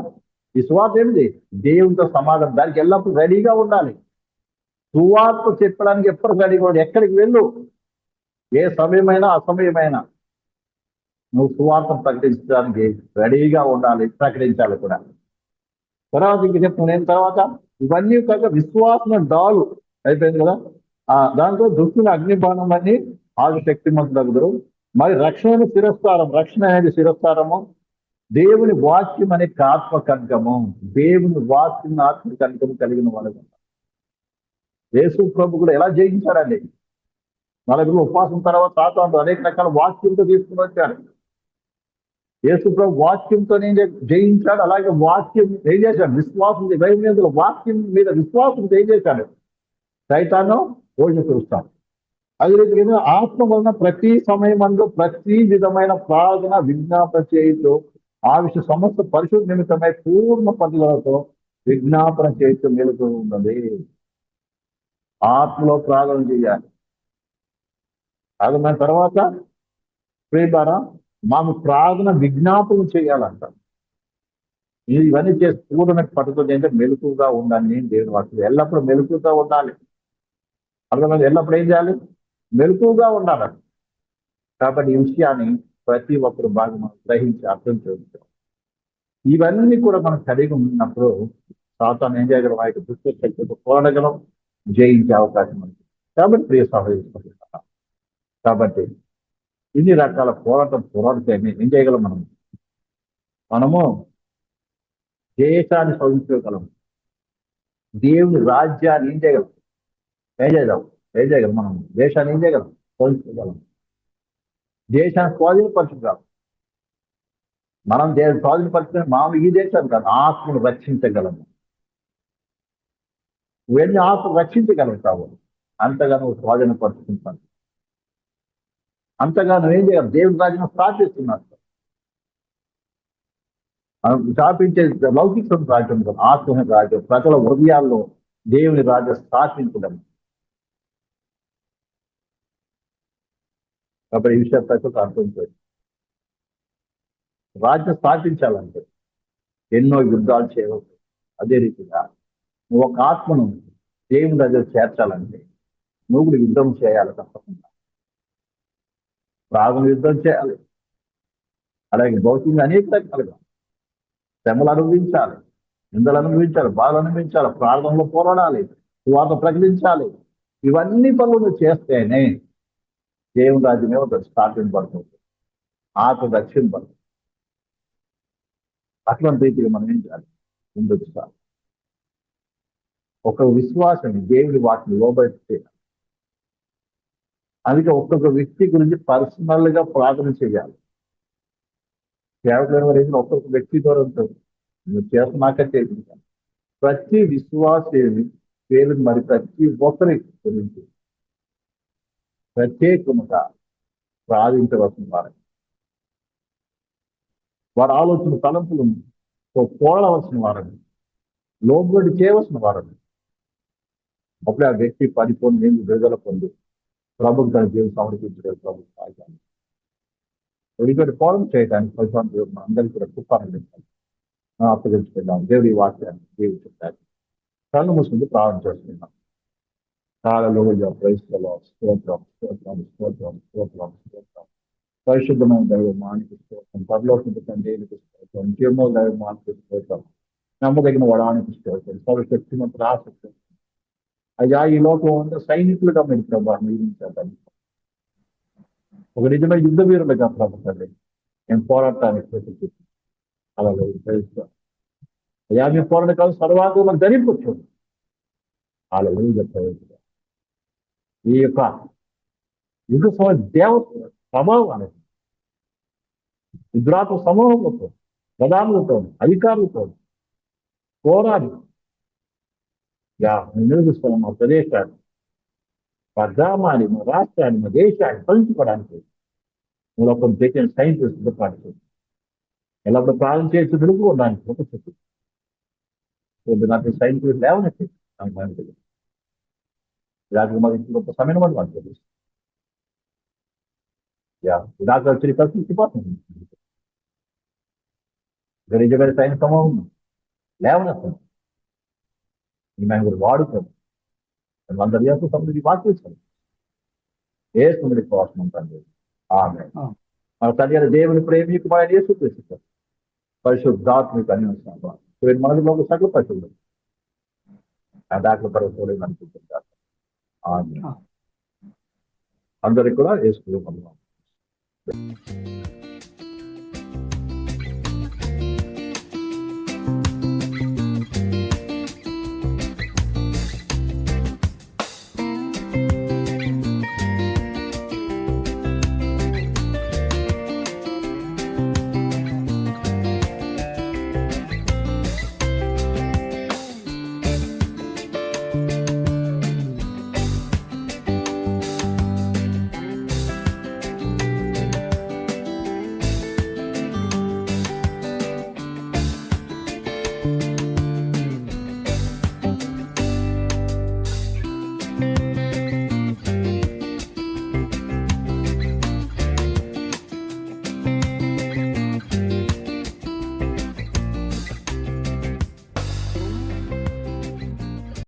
ఈ సువార్త ఏంటి? దేవునితో సమాధానం. దానికి ఎల్లప్పుడూ రెడీగా ఉండాలి. సువార్త చెప్పడానికి ఎప్పుడు రెడీగా ఉండాలి. ఎక్కడికి వెళ్ళు, ఏ సమయమైనా అసమయమైనా నువ్వు సువార్త ప్రకటించడానికి రెడీగా ఉండాలి, ప్రకటించాలి కూడా. తర్వాత ఇంక చెప్తున్నాను తర్వాత ఇవన్నీ కాక విశ్వాసం డాలు అయిపోయింది కదా. దాంతో దుష్టుని అగ్నిబాణం అని ఆగు శక్తిమంతులు. మరి రక్షణ శిరస్కారం, రక్షణ అనేది శిరస్కారము. దేవుని వాక్యం అనే ఆత్మ కనకము, దేవుని వాక్యం ఆత్మ కనకము కలిగిన వాళ్ళు. యేసు ప్రభు కూడా ఎలా జయించారండి? నలుగురు ఉపవాసం తర్వాత సాతాను అనేక రకాల వాక్యంతో తీసుకుని వచ్చారు. యేసు ప్రభు వాక్యంతో జయించాడు. అలాగే వాక్యం ఏం చేశాడు? విశ్వాసం వాక్యం మీద విశ్వాసం ఏం చేశాడు? సైతాను ఓడి చూస్తాడు. అదే రీతిగా ఆత్మ వలన ప్రతి సమయమందు ప్రతి విధమైన ప్రార్థన విజ్ఞాపన చేయుతూ ఆ విషయ సమస్త పరిశుద్ధ నిమిత్తమై పూర్ణ పద్ధతులతో విజ్ఞాపన చేస్తూ మెలుగు ఉన్నది. ఆత్మలో ప్రార్థన చేయాలి. అదమైన తర్వాత ప్రేమ మాకు ప్రార్థన విజ్ఞాపన చేయాలంట. ఇవన్నీ చేసి పూర్ణ పద్ధతులు ఏంటంటే మెలుకుగా ఉండాలి. నేను దేవుని వాక్యం ఎల్లప్పుడూ మెలుకుగా ఉండాలి. అర్థమైంది? ఎల్లప్పుడు ఏం చేయాలి? మెలుకుగా ఉండాలి. కాబట్టి ఈ విషయాన్ని ప్రతి ఒక్కరు బాగా మనం గ్రహించి అర్థం చేసుకోవాలి. ఇవన్నీ కూడా మనం కలిగి ఉన్నప్పుడు సాతాను ఏం చేయగలం? ఆ యొక్క దుష్ట శక్తితో పోరాడగలం, జయించే అవకాశం ఉంది. కాబట్టి ప్రియ సహోదరులు, కాబట్టి ఇన్ని రకాల పోరాడితే ఏం చేయగలం? మనము దేశాన్ని సాధించగలం, దేవుని రాజ్యాన్ని ఏం చేయగలం? మనం దేశాన్ని ఏం చేయగలం? సాధించగలం. దేశాన్ని స్వాధీనపరచగలం. మనం స్వాధీనపరచుకుని మామూలు ఈ దేశాన్ని కాదు, ఆత్మను రక్షించగలము. నువ్వెన్ని ఆత్మను రక్షించగలుగుతావు అంతగా నువ్వు స్వాధీనపరుచుకుంటాను. అంతగా నువ్వేం చేయాలి? దేవుని రాజ్యం స్థాపిస్తున్నాడు. స్థాపించే లౌకిక రాజ్యం కాదు, ఆత్మ రాజ్యం. ప్రజల హృదయాల్లో దేవుని రాజ్యం స్థాపించడం. కాబట్టి ఈ విషయం ప్రజలకు అర్థం చేయాలి. రాజ్యం స్థాపించాలంటే ఎన్నో యుద్ధాలు చేయవచ్చు. అదే రీతిగా నువ్వు ఒక ఆత్మను దేవుని దగ్గర చేర్చాలంటే నువ్వు కూడా యుద్ధం చేయాలి. తప్పకుండా ప్రాణం యుద్ధం చేయాలి. అలాగే భౌతికంగా అనేక రకాలుగా శ్రమలు అనుభవించాలి, నిందలు అనుభవించాలి, బాధలు అనుభవించాలి, ప్రార్థనలో పోరాడాలి, సువార్త ప్రకటించాలి. ఇవన్నీ పనులు నువ్వు చేస్తేనే దేవుని రాజ్యమే ఉంటుంది, స్టార్టింగ్ పడుతుంది, ఆకు రక్షణ పడుతుంది. అటువంటి రీతిగా మనం ఏం చేయాలి? ముందుకు సార్ ఒక విశ్వాసం దేవుడి వాటిని లోబడి చేయాలి. అందుకే ఒక్కొక్క వ్యక్తి గురించి పర్సనల్ గా ప్రార్థన చేయాలి. సేవకులైన వారి ఒక్కొక్క వ్యక్తి ద్వారా ఉంటుంది. నువ్వు చేస్తున్నాక చేసింది ప్రతి విశ్వాసేమి పేరు మరి ప్రతి ఒక్కరి గురించి ప్రత్యేకముగా ప్రార్థించవలసిన వారు, వారి ఆలోచన తలంపులను పోడవలసిన వారని, లోబడి చేయవలసిన వారని. అప్పుడే ఆ వ్యక్తి పరిపూర్ణ విడుదల పొంది ప్రభుత్వ తన జీవితం సమర్పించడం ప్రభు సాగాలి. ఒడిగడి పోరం చేయడానికి ప్రశాంత దేవుడు అందరికీ కూడా కృపానందించాలి. అప్పగించుకుందాం దేవుడి వాక్యాన్ని జీవించాలి. కళ్ళు మూసుకుంటూ ప్రార్థన చేస్తున్నాం. హల్లెలూయా, ప్రైజ్ ది లార్డ్. స్తోత్రం స్తోత్రం స్తోత్రం స్తోత్రం స్తోత్రం. పరిశుద్ధమైన దైవమానికి స్తోత్రం, పరలోకపు తండ్రికి స్తోత్రం, జీవన దైవమానికి స్తోత్రం, నమ్మదగిన వడానికి స్తోత్రం, సర్వశక్తిమంతుడు ఆసక్తి. అయ్యా, ఈ లోకం అంతా సైనికులుగా మీరు ప్రభావం నిర్మించాలని, ఒక నిజమైన యుద్ధ వీరులుగా ప్రభుత్వం నేను పోరాటానికి ప్రతి అలా ప్రయత్నిస్తాను. అయ్యా, మీ పోరాట కాదు సర్వాంగం ధరింపచ్చు. అలా ప్రయత్నం ఈ యొక్క యుద్ధ దేవత ప్రభావం అనేది రుద్రాత్మ సమూహంతో, ప్రధానులతో, అధికారులతో పోరాడి నిర్మిస్తున్న మా ప్రదేశాన్ని, మా గ్రామాన్ని, మా రాష్ట్రాన్ని, మా దేశాన్ని ఫలించుకోవడానికి మూల కొన్ని తెచ్చిన సైంటిస్ట్ సిద్ధపడుతూ ఎల్లప్పుడు ప్రారంభం చేసి నిలుపుకోవడానికి ఒక చెప్పు నాకు సైంటిస్ట్ లేవనెత్తి నాకు భయం తెలియదు. ఇలాంటి మాకు గొప్ప సమయం కూడా మాకు తెలుసు. ఇలాగ వచ్చి కలిసిపోతుంది నిజమైన సైనిక సమూహం లేవనెత్తాను. ఈ మేము కూడా వాడుతాం. అందరి యొక్క సముద్రి వాక్యం ఏ సుమడి కోసం ఉంటుంది. ఆమె మన తండ్రి దేవుని ప్రేమికు మన యేసుక్రీస్తు పరిశుద్ధాత్మిక అన్వేషణ మనలో సకల పశువులు ఆ దాఖలు పరవశులు అనుకుంటుంటారు. అందరికి కూడా యేసు